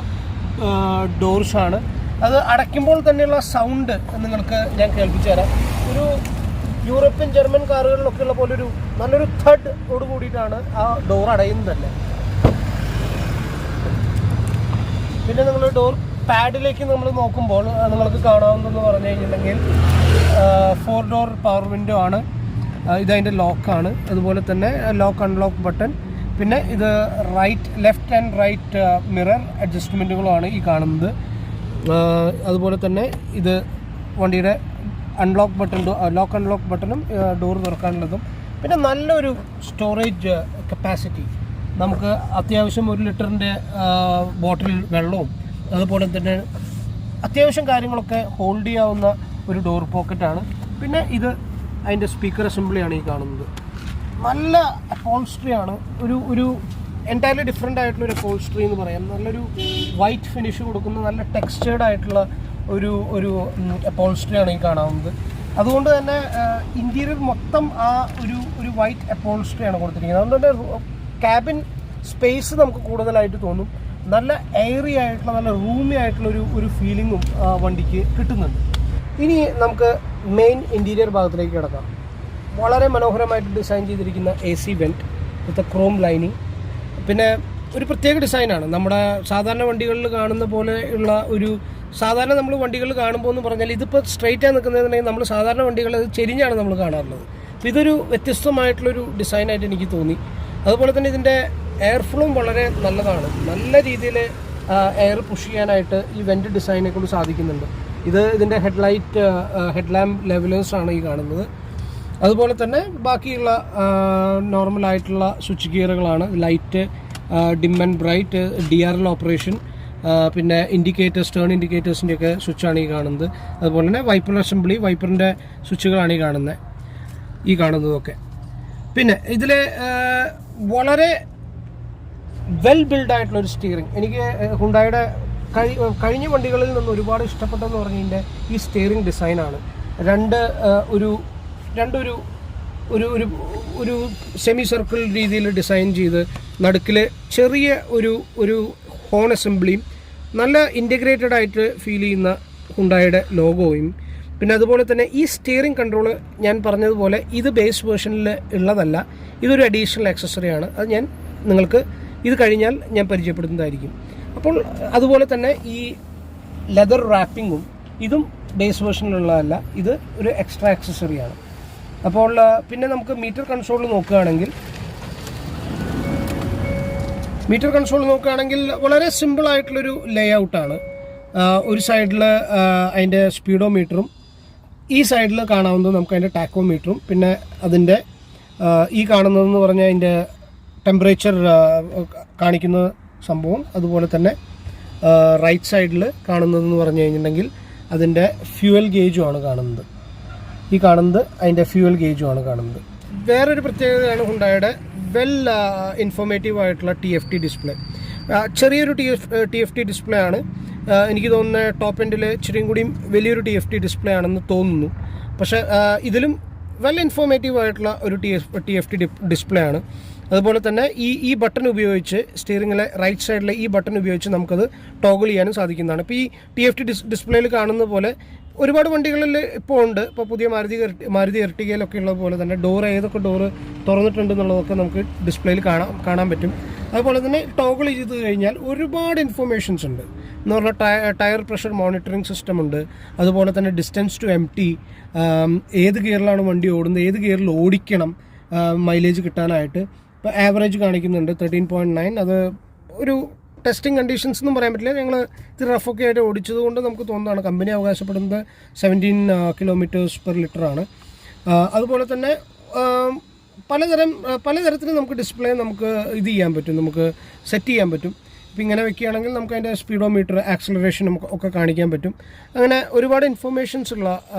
ഡോർസാണ്. അത് അടയ്ക്കുമ്പോൾ തന്നെയുള്ള സൗണ്ട് നിങ്ങൾക്ക് ഞാൻ കേൾപ്പിച്ചു തരാം. ഒരു യൂറോപ്യൻ ജർമ്മൻ കാറുകളിലൊക്കെ ഉള്ള പോലെ നല്ലൊരു തഡോട് കൂടിയിട്ടാണ് ആ ഡോർ അടയുന്നത് തന്നെ. പിന്നെ നിങ്ങൾ ഡോർ പാഡിലേക്ക് നമ്മൾ നോക്കുമ്പോൾ നിങ്ങൾക്ക് കാണാവുന്നതെന്ന് പറഞ്ഞു കഴിഞ്ഞിട്ടുണ്ടെങ്കിൽ 4 ഡോർ പവർ വിൻഡോ ആണ്. ഇതതിൻ്റെ ലോക്കാണ്. അതുപോലെ തന്നെ ലോക്ക് അൺലോക്ക് ബട്ടൺ. പിന്നെ ഇത് ലെഫ്റ്റ് ആൻഡ് റൈറ്റ് മിറർ അഡ്ജസ്റ്റ്മെൻറ്റുകളുമാണ് ഈ കാണുന്നത്. അതുപോലെ തന്നെ ഇത് വണ്ടിയുടെ ലോക്ക് അൺലോക്ക് ബട്ടണും ഡോർ തുറക്കാനുള്ളതും. പിന്നെ നല്ലൊരു സ്റ്റോറേജ് കപ്പാസിറ്റി. നമുക്ക് അത്യാവശ്യം 1 ലിറ്ററിൻ്റെ ബോട്ടിൽ വെള്ളവും അതുപോലെ തന്നെ അത്യാവശ്യം കാര്യങ്ങളൊക്കെ ഹോൾഡ് ചെയ്യാവുന്ന ഒരു ഡോർ പോക്കറ്റാണ്. പിന്നെ ഇത് അതിൻ്റെ സ്പീക്കർ അസംബ്ലിയാണ് ഈ കാണുന്നത്. നല്ല അപ്പോൾസ്ട്രിയാണ്. ഒരു എൻറ്റയർലി ഡിഫറെൻ്റ് ആയിട്ടുള്ളൊരു അപ്പോൾസ്ട്രി എന്ന് പറയാം. നല്ലൊരു വൈറ്റ് ഫിനിഷ് കൊടുക്കുന്ന നല്ല ടെക്സ്ചേർഡ് ആയിട്ടുള്ള ഒരു അപ്പോൾസ്ട്രിയാണ് ഈ കാണാവുന്നത്. അതുകൊണ്ട് തന്നെ ഇൻറ്റീരിയർ മൊത്തം ആ ഒരു വൈറ്റ് അപ്പോൾസ്ട്രിയാണ് കൊടുത്തിരിക്കുന്നത്. അതുകൊണ്ട് തന്നെ ക്യാബിൻ സ്പേസ് നമുക്ക് കൂടുതലായിട്ട് തോന്നും. നല്ല എയറി ആയിട്ടുള്ള, നല്ല റൂമി ആയിട്ടുള്ള ഒരു ഫീലിങ്ങും വണ്ടിക്ക് കിട്ടുന്നുണ്ട്. ഇനി നമുക്ക് മെയിൻ ഇൻറ്റീരിയർ ഭാഗത്തിലേക്ക് കിടക്കാം. വളരെ മനോഹരമായിട്ട് ഡിസൈൻ ചെയ്തിരിക്കുന്ന AC വെൻറ്റ് വിത്ത് ക്രോം ലൈനിങ്. പിന്നെ ഒരു പ്രത്യേക ഡിസൈനാണ്. നമ്മുടെ സാധാരണ വണ്ടികളിൽ കാണുന്ന പോലെയുള്ള സാധാരണ നമ്മൾ വണ്ടികൾ കാണുമ്പോൾ എന്ന് പറഞ്ഞാൽ ഇതിപ്പോൾ സ്ട്രെയിറ്റായി നിൽക്കുന്നതെന്നുണ്ടെങ്കിൽ നമ്മൾ സാധാരണ വണ്ടികൾ അത് ചെരിഞ്ഞാണ് നമ്മൾ കാണാറുള്ളത്. അപ്പോൾ ഇതൊരു വ്യത്യസ്തമായിട്ടുള്ളൊരു ഡിസൈനായിട്ട് എനിക്ക് തോന്നി. അതുപോലെ തന്നെ ഇതിൻ്റെ എയർ ഫ്ലോയും വളരെ നല്ലതാണ്. നല്ല രീതിയിൽ എയർ പുഷ് ചെയ്യാനായിട്ട് ഈ വെൻറ്റ് ഡിസൈനെ കൊണ്ട് സാധിക്കുന്നുണ്ട്. ഇതിൻ്റെ ഹെഡ് ലാമ്പ് ലെവലേഴ്സാണ് ഈ കാണുന്നത്. അതുപോലെ തന്നെ ബാക്കിയുള്ള നോർമലായിട്ടുള്ള സ്വിച്ച് ഗിയറുകളാണ്. Light, dim and bright, DRL operation, പിന്നെ ഇൻഡിക്കേറ്റേഴ്സ്, ടേൺ ഇൻഡിക്കേറ്റേഴ്സിൻ്റെയൊക്കെ സ്വിച്ചാണ് ഈ കാണുന്നത്. അതുപോലെ തന്നെ വൈപ്പർ അസംബ്ലി, വൈപ്പറിൻ്റെ സ്വിച്ചുകളാണ് ഈ കാണുന്നതൊക്കെ. പിന്നെ ഇതിൽ വളരെ വെൽ ബിൽഡായിട്ടുള്ളൊരു സ്റ്റിയറിംഗ്. എനിക്ക് ഹുണ്ടായുടെ കഴിഞ്ഞ വണ്ടികളിൽ നിന്ന് ഒരുപാട് ഇഷ്ടപ്പെട്ടതെന്ന് പറഞ്ഞതിൻ്റെ ഈ സ്റ്റിയറിംഗ് ഡിസൈനാണ്. ഒരു സെമി സർക്കിൾ രീതിയിൽ ഡിസൈൻ ചെയ്ത് നടുക്കിൽ ചെറിയ ഒരു ഹോൺ അസംബ്ലിയും നല്ല ഇൻറ്റഗ്രേറ്റഡ് ആയിട്ട് ഫീൽ ചെയ്യുന്ന ഹുണ്ടായുടെ ലോഗോയും. പിന്നെ അതുപോലെ തന്നെ ഈ സ്റ്റിയറിംഗ് കൺട്രോൾ ഞാൻ പറഞ്ഞതുപോലെ ഇത് ബേസ് വേർഷനിൽ ഉള്ളതല്ല. ഇതൊരു അഡീഷണൽ ആക്സസറിയാണ്. അത് ഞാൻ നിങ്ങൾക്ക് ഇത് കഴിഞ്ഞാൽ ഞാൻ പരിചയപ്പെടുത്തുന്നതായിരിക്കും. അപ്പോൾ അതുപോലെ തന്നെ ഈ ലെതർ റാപ്പിങ്ങും ഇതും ബേസ് വേർഷനിലുള്ളതല്ല. ഇത് ഒരു എക്സ്ട്രാ ആക്സസറിയാണ്. അപ്പോൾ പിന്നെ നമുക്ക് മീറ്റർ കൺസോൾ നോക്കുകയാണെങ്കിൽ വളരെ സിമ്പിളായിട്ടുള്ളൊരു ലേ ഔട്ടാണ്. ഒരു സൈഡിൽ അതിൻ്റെ സ്പീഡോമീറ്ററും ഈ സൈഡിൽ കാണാവുന്നത് നമുക്ക് അതിൻ്റെ ടാക്കോമീറ്ററും പിന്നെ അതിൻ്റെ ഈ കാണുന്നതെന്ന് പറഞ്ഞാൽ അതിൻ്റെ ടെമ്പറേച്ചർ കാണിക്കുന്ന സംഭവം, അതുപോലെ തന്നെ റൈറ്റ് സൈഡിൽ കാണുന്നതെന്ന് പറഞ്ഞു കഴിഞ്ഞിട്ടുണ്ടെങ്കിൽ അതിൻ്റെ ഫ്യൂവൽ ഗേജുമാണ് കാണുന്നത്. ഈ കാണുന്നത് അതിൻ്റെ ഫ്യൂവൽ ഗേജുമാണ് കാണുന്നത്. വേറൊരു പ്രത്യേകതയാണ് ഹുണ്ടായുടെ വെൽ ഇൻഫോർമേറ്റീവ് ആയിട്ടുള്ള TFT ഡിസ്പ്ലേ. ചെറിയൊരു TFT ഡിസ്പ്ലേ ആണ്. എനിക്ക് തോന്നുന്നത് ടോപ്പ് എൻഡിൽ ഇച്ചിരിയും കൂടിയും വലിയൊരു TFT ഡിസ്പ്ലേ ആണെന്ന് തോന്നുന്നു. പക്ഷേ ഇതിലും വെൽ ഇൻഫോർമേറ്റീവ് ആയിട്ടുള്ള ഒരു TFT ഡിസ്പ്ലേ ആണ്. അതുപോലെ തന്നെ ഈ ബട്ടൺ ഉപയോഗിച്ച് സ്റ്റിയറിങ്ങിലെ റൈറ്റ് സൈഡിലെ ഈ ബട്ടൺ ഉപയോഗിച്ച് നമുക്കത് ടോഗിൾ ചെയ്യാനും സാധിക്കുന്നതാണ്. ഇപ്പോൾ ഈ TFT ഡിസ്പ്ലേയിൽ കാണുന്ന പോലെ ഒരുപാട് വണ്ടികളിൽ ഇപ്പോൾ ഉണ്ട്. ഇപ്പോൾ പുതിയ മാരുതി എർട്ടിഗയിലൊക്കെ ഉള്ളത് പോലെ തന്നെ ഏതൊക്കെ ഡോറ് തുറന്നിട്ടുണ്ടെന്നുള്ളതൊക്കെ നമുക്ക് ഡിസ്പ്ലേയിൽ കാണാൻ പറ്റും. അതുപോലെ തന്നെ ടോഗിൾ ചെയ്ത് കഴിഞ്ഞാൽ ഒരുപാട് ഇൻഫർമേഷൻസ് ഉണ്ട് എന്ന് പറഞ്ഞാൽ ടയർ പ്രഷർ മോണിറ്ററിംഗ് സിസ്റ്റം ഉണ്ട്. അതുപോലെ തന്നെ ഡിസ്റ്റൻസ് ടു എംപ്റ്റി, ഏത് ഗിയറിലാണ് വണ്ടി ഓടുന്നത്, ഏത് ഗിയറിൽ ഓടിക്കണം മൈലേജ് കിട്ടാനായിട്ട്. ഇപ്പോൾ ആവറേജ് കാണിക്കുന്നുണ്ട് 13.9. അത് ഒരു ടെസ്റ്റിംഗ് കണ്ടീഷൻസ് ഒന്നും പറയാൻ പറ്റില്ല. ഞങ്ങൾ ഇത് റഫൊക്കെ ആയിട്ട് ഓടിച്ചത് കൊണ്ട് നമുക്ക് തോന്നുന്നതാണ്. കമ്പനി അവകാശപ്പെടുന്നത് 17 km/L ആണ്. അതുപോലെ തന്നെ പലതരത്തിൽ നമുക്ക് ഡിസ്പ്ലേ നമുക്ക് ഇത് ചെയ്യാൻ പറ്റും, നമുക്ക് സെറ്റ് ചെയ്യാൻ പറ്റും. ഇപ്പോൾ ഇങ്ങനെ വെക്കുകയാണെങ്കിൽ നമുക്ക് അതിൻ്റെ സ്പീഡോമീറ്റർ, ആക്സലറേഷൻ നമുക്ക് ഒക്കെ കാണിക്കാൻ പറ്റും. അങ്ങനെ ഒരുപാട് ഇൻഫർമേഷൻസ് ഉള്ള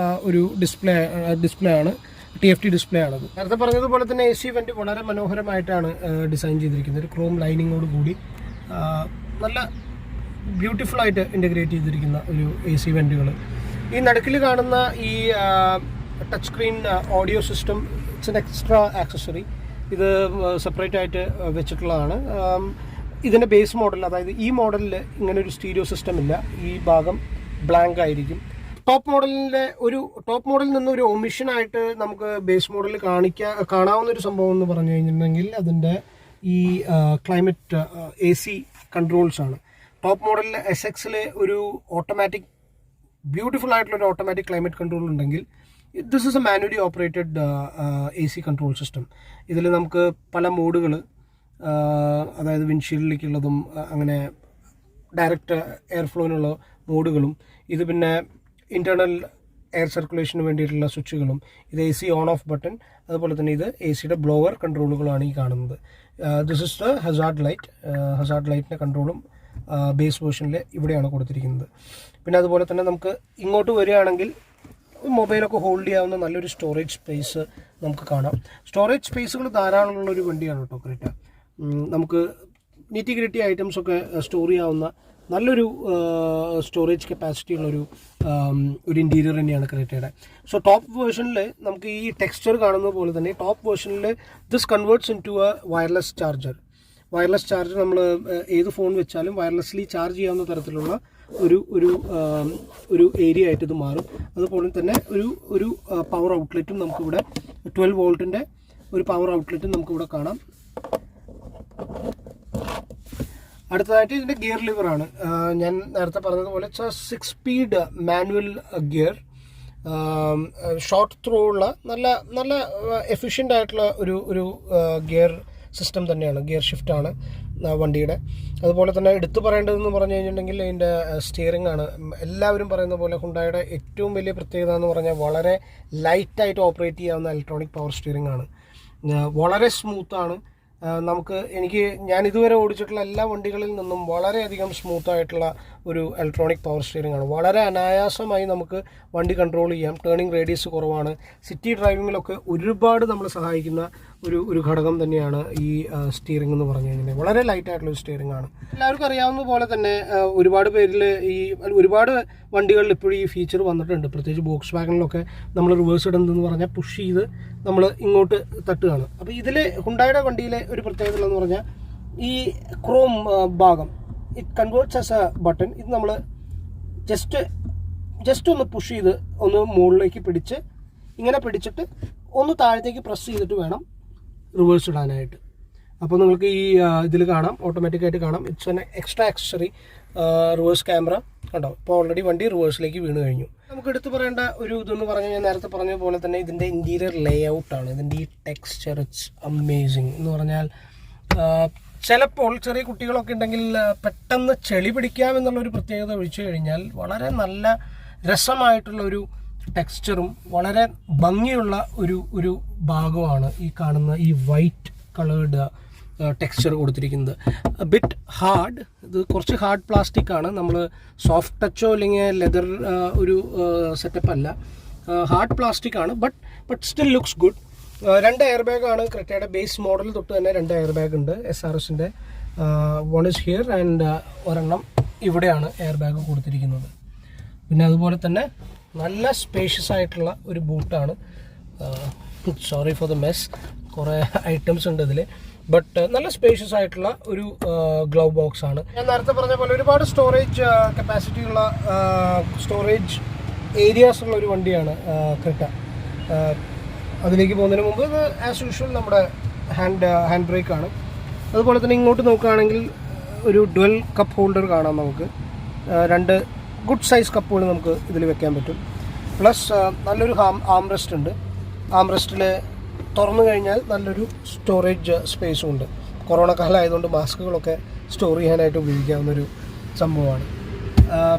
ഒരു ഡിസ്പ്ലേ ആണ് TFT ഡിസ്പ്ലേ ആണത്. നേരത്തെ പറഞ്ഞതുപോലെ തന്നെ AC വെൻ്റ് വളരെ മനോഹരമായിട്ടാണ് ഡിസൈൻ ചെയ്തിരിക്കുന്നത്. ഒരു ക്രോം ലൈനിങ്ങോട് കൂടി നല്ല ബ്യൂട്ടിഫുള്ളായിട്ട് ഇൻ്റഗ്രേറ്റ് ചെയ്തിരിക്കുന്ന ഒരു AC വെൻ്റുകൾ. ഈ നടുക്കിൽ കാണുന്ന ഈ touch screen audio system, it's an extra accessory. ഇത് സെപ്പറേറ്റ് ആയിട്ട് വെച്ചിട്ടുള്ളതാണ്. ഇതിൻ്റെ ബേസ് മോഡൽ, അതായത് ഈ മോഡലിൽ ഇങ്ങനെ ഒരു സ്റ്റീരിയോ സിസ്റ്റം ഇല്ല. ഈ ഭാഗം ബ്ലാങ്ക് ആയിരിക്കും. ടോപ്പ് മോഡലിൽ നിന്ന് ഒരു ഒമിഷനായിട്ട് നമുക്ക് ബേസ് മോഡലിൽ കാണാവുന്ന ഒരു സംഭവം എന്ന് പറഞ്ഞു കഴിഞ്ഞിട്ടുണ്ടെങ്കിൽ അതിൻ്റെ ഈ ക്ലൈമറ്റ് AC കൺട്രോൾസ് ആണ്. ടോപ്പ് മോഡലിൽ SX ഒരു ഓട്ടോമാറ്റിക് ബ്യൂട്ടിഫുൾ ആയിട്ടുള്ളൊരു ഓട്ടോമാറ്റിക് ക്ലൈമറ്റ് കൺട്രോൾ ഉണ്ടെങ്കിൽ this is A manually operated AC control system. ഇതിൽ നമുക്ക് പല മോഡുകൾ, അതായത് വിൻഷീൽഡിലേക്കുള്ളതും അങ്ങനെ ഡയറക്റ്റ് എയർ ഫ്ലോയിനുള്ള മോഡുകളും, ഇത് പിന്നെ ഇൻറ്റേർണൽ എയർ സർക്കുലേഷന് വേണ്ടിയിട്ടുള്ള സ്വിച്ചുകളും, ഇത് AC ഓൺ ഓഫ് ബട്ടൺ, അതുപോലെ തന്നെ ഇത് ACയുടെ ബ്ലോവർ കൺട്രോളുകളാണ് ഈ കാണുന്നത്. ദിസ് ഇസ് ദ ഹസാർഡ് ലൈറ്റിൻ്റെ കൺട്രോളും ബേസ് വേർഷനിൽ ഇവിടെയാണ് കൊടുത്തിരിക്കുന്നത്. പിന്നെ അതുപോലെ തന്നെ നമുക്ക് ഇങ്ങോട്ട് വരികയാണെങ്കിൽ മൊബൈലൊക്കെ ഹോൾഡ് ചെയ്യാവുന്ന നല്ലൊരു സ്റ്റോറേജ് സ്പേസ് നമുക്ക് കാണാം. സ്റ്റോറേജ് സ്പേസുകൾ ധാരാളമുള്ളൊരു വണ്ടിയാണ് കേട്ടോ ക്രെറ്റ. നമുക്ക് നിറ്റി ഗ്രിറ്റി ഐറ്റംസൊക്കെ സ്റ്റോർ ചെയ്യാവുന്ന നല്ലൊരു സ്റ്റോറേജ് കപ്പാസിറ്റി ഉള്ളൊരു ഇൻറ്റീരിയർ തന്നെയാണ് ക്രെറ്റയുടെ. സോ ടോപ്പ് വേർഷനിൽ നമുക്ക് ഈ ടെക്സ്ചർ കാണുന്നത് പോലെ തന്നെ ടോപ്പ് വേർഷനിൽ this converts into a wireless charger. നമ്മൾ ഏത് ഫോൺ വെച്ചാലും വയർലെസ്ലി ചാർജ് ചെയ്യാവുന്ന തരത്തിലുള്ള ഒരു ഏരിയ ആയിട്ട് ഇത് മാറും. അതുപോലെ തന്നെ ഒരു പവർ ഔട്ട്ലെറ്റും നമുക്കിവിടെ 12 വോൾട്ടിൻ്റെ ഒരു പവർ ഔട്ട്ലെറ്റും നമുക്കിവിടെ കാണാം. അടുത്തതായിട്ട് ഇതിൻ്റെ ഗിയർ ലിവറാണ്. ഞാൻ നേരത്തെ പറഞ്ഞതുപോലെ 6 speed manual gear, short throw ഉള്ള നല്ല എഫിഷ്യൻ്റ് ആയിട്ടുള്ള ഒരു ഗിയർ സിസ്റ്റം തന്നെയാണ്, ഗിയർ ഷിഫ്റ്റാണ് വണ്ടിയുടെ. അതുപോലെ തന്നെ എടുത്തു പറയേണ്ടതെന്ന് പറഞ്ഞു കഴിഞ്ഞിട്ടുണ്ടെങ്കിൽ അതിൻ്റെ സ്റ്റിയറിംഗ് ആണ്. എല്ലാവരും പറയുന്ന പോലെ ഹുണ്ടായുടെ ഏറ്റവും വലിയ പ്രത്യേകത എന്ന് പറഞ്ഞാൽ വളരെ ലൈറ്റായിട്ട് ഓപ്പറേറ്റ് ചെയ്യാവുന്ന ഇലക്ട്രോണിക് പവർ സ്റ്റിയറിംഗ് ആണ്. വളരെ സ്മൂത്താണ്. ഞാൻ ഇതുവരെ ഓടിച്ചിട്ടുള്ള എല്ലാ വണ്ടികളിൽ നിന്നും വളരെയധികം സ്മൂത്തായിട്ടുള്ള ഒരു ഇലക്ട്രോണിക് പവർ സ്റ്റിയറിംഗ് ആണ്. വളരെ അനായാസമായി നമുക്ക് വണ്ടി കൺട്രോൾ ചെയ്യാം. ടേണിംഗ് റേഡിയസ് കുറവാണ്. സിറ്റി ഡ്രൈവിങ്ങിലൊക്കെ ഒരുപാട് നമ്മളെ സഹായിക്കുന്ന ഒരു ഘടകം തന്നെയാണ് ഈ സ്റ്റിയറിംഗ് എന്ന് പറഞ്ഞു കഴിഞ്ഞാൽ. വളരെ ലൈറ്റായിട്ടുള്ളൊരു സ്റ്റിയറിംഗ് ആണ്. എല്ലാവർക്കും അറിയാവുന്ന പോലെ തന്നെ ഒരുപാട് വണ്ടികളിൽ ഇപ്പോഴും ഈ ഫീച്ചർ വന്നിട്ടുണ്ട്. പ്രത്യേകിച്ച് ബോക്സ് വാഗണിലൊക്കെ നമ്മൾ റിവേഴ്സ് ഇടുന്നതെന്ന് പറഞ്ഞാൽ പുഷ് ചെയ്ത് നമ്മൾ ഇങ്ങോട്ട് തട്ടുകയാണ്. അപ്പോൾ ഇതിൽ ഹുണ്ടായുടെ വണ്ടിയിലെ ഒരു പ്രത്യേകത എന്ന് പറഞ്ഞാൽ ഈ ക്രോം ഭാഗം it converts as A button. ഇത് നമ്മൾ ജസ്റ്റ് ഒന്ന് പുഷ് ചെയ്ത് ഒന്ന് മുകളിലേക്ക് പിടിച്ചിട്ട് ഒന്ന് താഴത്തേക്ക് പ്രസ് ചെയ്തിട്ട് വേണം റിവേഴ്സ് ഇടാനായിട്ട്. അപ്പോൾ നിങ്ങൾക്ക് ഈ ഇതിൽ കാണാം, ഓട്ടോമാറ്റിക്കായിട്ട് കാണാം. It's an extra accessory reverse camera കണ്ടോ. ഇപ്പോൾ ഓൾറെഡി വണ്ടി റിവേഴ്സിലേക്ക് വീണ് കഴിഞ്ഞു. നമുക്ക് എടുത്തു പറയേണ്ട ഒരു ഇതെന്ന് പറഞ്ഞാൽ ഞാൻ നേരത്തെ പറഞ്ഞ പോലെ തന്നെ ഇതിൻ്റെ ഇൻറ്റീരിയർ ലേ ഔട്ടാണ്. ഇതിൻ്റെ ഈ ടെക്സ്ചർ ഇറ്റ്സ് അമേസിങ് എന്ന് പറഞ്ഞാൽ ചിലപ്പോൾ ചെറിയ കുട്ടികളൊക്കെ ഉണ്ടെങ്കിൽ പെട്ടെന്ന് ചെളി പിടിക്കാമെന്നുള്ളൊരു പ്രത്യേകത ഒഴിച്ചു കഴിഞ്ഞാൽ വളരെ നല്ല രസമായിട്ടുള്ള ഒരു ടെക്സ്ചറും വളരെ ഭംഗിയുള്ള ഒരു ഭാഗമാണ് ഈ കാണുന്ന ഈ വൈറ്റ് കളേർഡ് ടെക്സ്ചർ കൊടുത്തിരിക്കുന്നത്. ബിറ്റ് ഹാർഡ്, ഇത് കുറച്ച് ഹാർഡ് പ്ലാസ്റ്റിക് ആണ്. നമ്മൾ സോഫ്റ്റ് ടച്ചോ അല്ലെങ്കിൽ ലെതർ ഒരു സെറ്റപ്പ് അല്ല, ഹാർഡ് പ്ലാസ്റ്റിക് ആണ്. But still looks good. 2 air ബാഗാണ് ക്രെറ്റയുടെ ബേസ് മോഡൽ തൊട്ട് തന്നെ 2 എയർ ബാഗ് ഉണ്ട്. SRSൻ്റെ 1 is ഹിയർ ആൻഡ് ഒരെണ്ണം ഇവിടെയാണ് എയർ ബാഗ് കൊടുത്തിരിക്കുന്നത്. പിന്നെ അതുപോലെ തന്നെ നല്ല സ്പേഷ്യസ് ആയിട്ടുള്ള ഒരു ബൂട്ടാണ്. സോറി ഫോർ ദ മെസ്, കുറേ ഐറ്റംസ് ഉണ്ട് ഇതിൽ. ബട്ട് നല്ല സ്പേഷ്യസ് ആയിട്ടുള്ള ഒരു ഗ്ലൗ ബോക്സ് ആണ്. ഞാൻ നേരത്തെ പറഞ്ഞ പോലെ ഒരുപാട് സ്റ്റോറേജ് കപ്പാസിറ്റി ഉള്ള സ്റ്റോറേജ് ഏരിയാസ് ഉള്ള ഒരു വണ്ടിയാണ് ക്രെറ്റ. അതിലേക്ക് പോകുന്നതിന് മുമ്പ് ഇത് ആസ് യൂഷ്വൽ നമ്മുടെ ഹാൻഡ് ബ്രേക്ക് ആണ്. അതുപോലെ തന്നെ ഇങ്ങോട്ട് നോക്കുകയാണെങ്കിൽ ഒരു ഡ്വൽ കപ്പ് ഹോൾഡർ കാണാം. നമുക്ക് 2 ഗുഡ് സൈസ് കപ്പുകൾ നമുക്ക് ഇതിൽ വെക്കാൻ പറ്റും. പ്ലസ് നല്ലൊരു ആംറെസ്റ്റ് ഉണ്ട്. ആംറെസ്റ്റിൽ തുറന്നു കഴിഞ്ഞാൽ നല്ലൊരു സ്റ്റോറേജ് സ്പേസും ഉണ്ട്. കൊറോണ കാലം ആയതുകൊണ്ട് മാസ്കുകളൊക്കെ സ്റ്റോർ ചെയ്യാനായിട്ട് ഉപയോഗിക്കാവുന്നൊരു സംഭവമാണ്.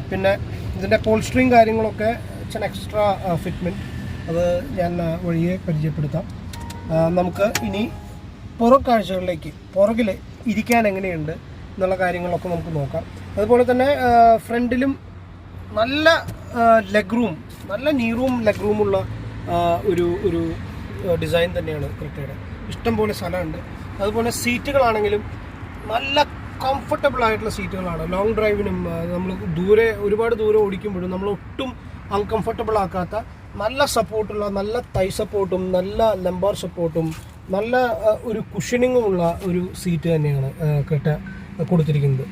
പിന്നെ ഇതിൻ്റെ പോൾസ്ട്രിങ് കാര്യങ്ങളൊക്കെ ഇറ്റ്സ് എൻ എക്സ്ട്രാ ഫിറ്റ്മെൻറ്റ്, അത് ഞാൻ വഴിയെ പരിചയപ്പെടുത്താം. നമുക്ക് ഇനി പുറക്കാഴ്ചകളിലേക്ക്, പുറകിൽ ഇരിക്കാൻ എങ്ങനെയുണ്ട് എന്നുള്ള കാര്യങ്ങളൊക്കെ നമുക്ക് നോക്കാം. അതുപോലെ തന്നെ ഫ്രണ്ടിലും നല്ല ലെഗ് റൂം, നല്ല നീ റൂം ലെഗ് റൂമുള്ള ഒരു ഡിസൈൻ തന്നെയാണ് ക്രെറ്റയുടെ. ഇഷ്ടംപോലെ സ്ഥലമുണ്ട്. അതുപോലെ സീറ്റുകളാണെങ്കിലും നല്ല കംഫർട്ടബിൾ ആയിട്ടുള്ള സീറ്റുകളാണ്. ലോങ് ഡ്രൈവിനും നമ്മൾ ഒരുപാട് ദൂരെ ഓടിക്കുമ്പോഴും നമ്മൾ ഒട്ടും അൺകംഫർട്ടബിൾ ആക്കാത്ത നല്ല സപ്പോർട്ടുള്ള, നല്ല തൈ സപ്പോർട്ടും നല്ല ലംബാർ സപ്പോർട്ടും നല്ല ഒരു കുഷനിങ്ങുമുള്ള ഒരു സീറ്റ് തന്നെയാണ് ക്രെറ്റ കൊടുത്തിരിക്കുന്നത്.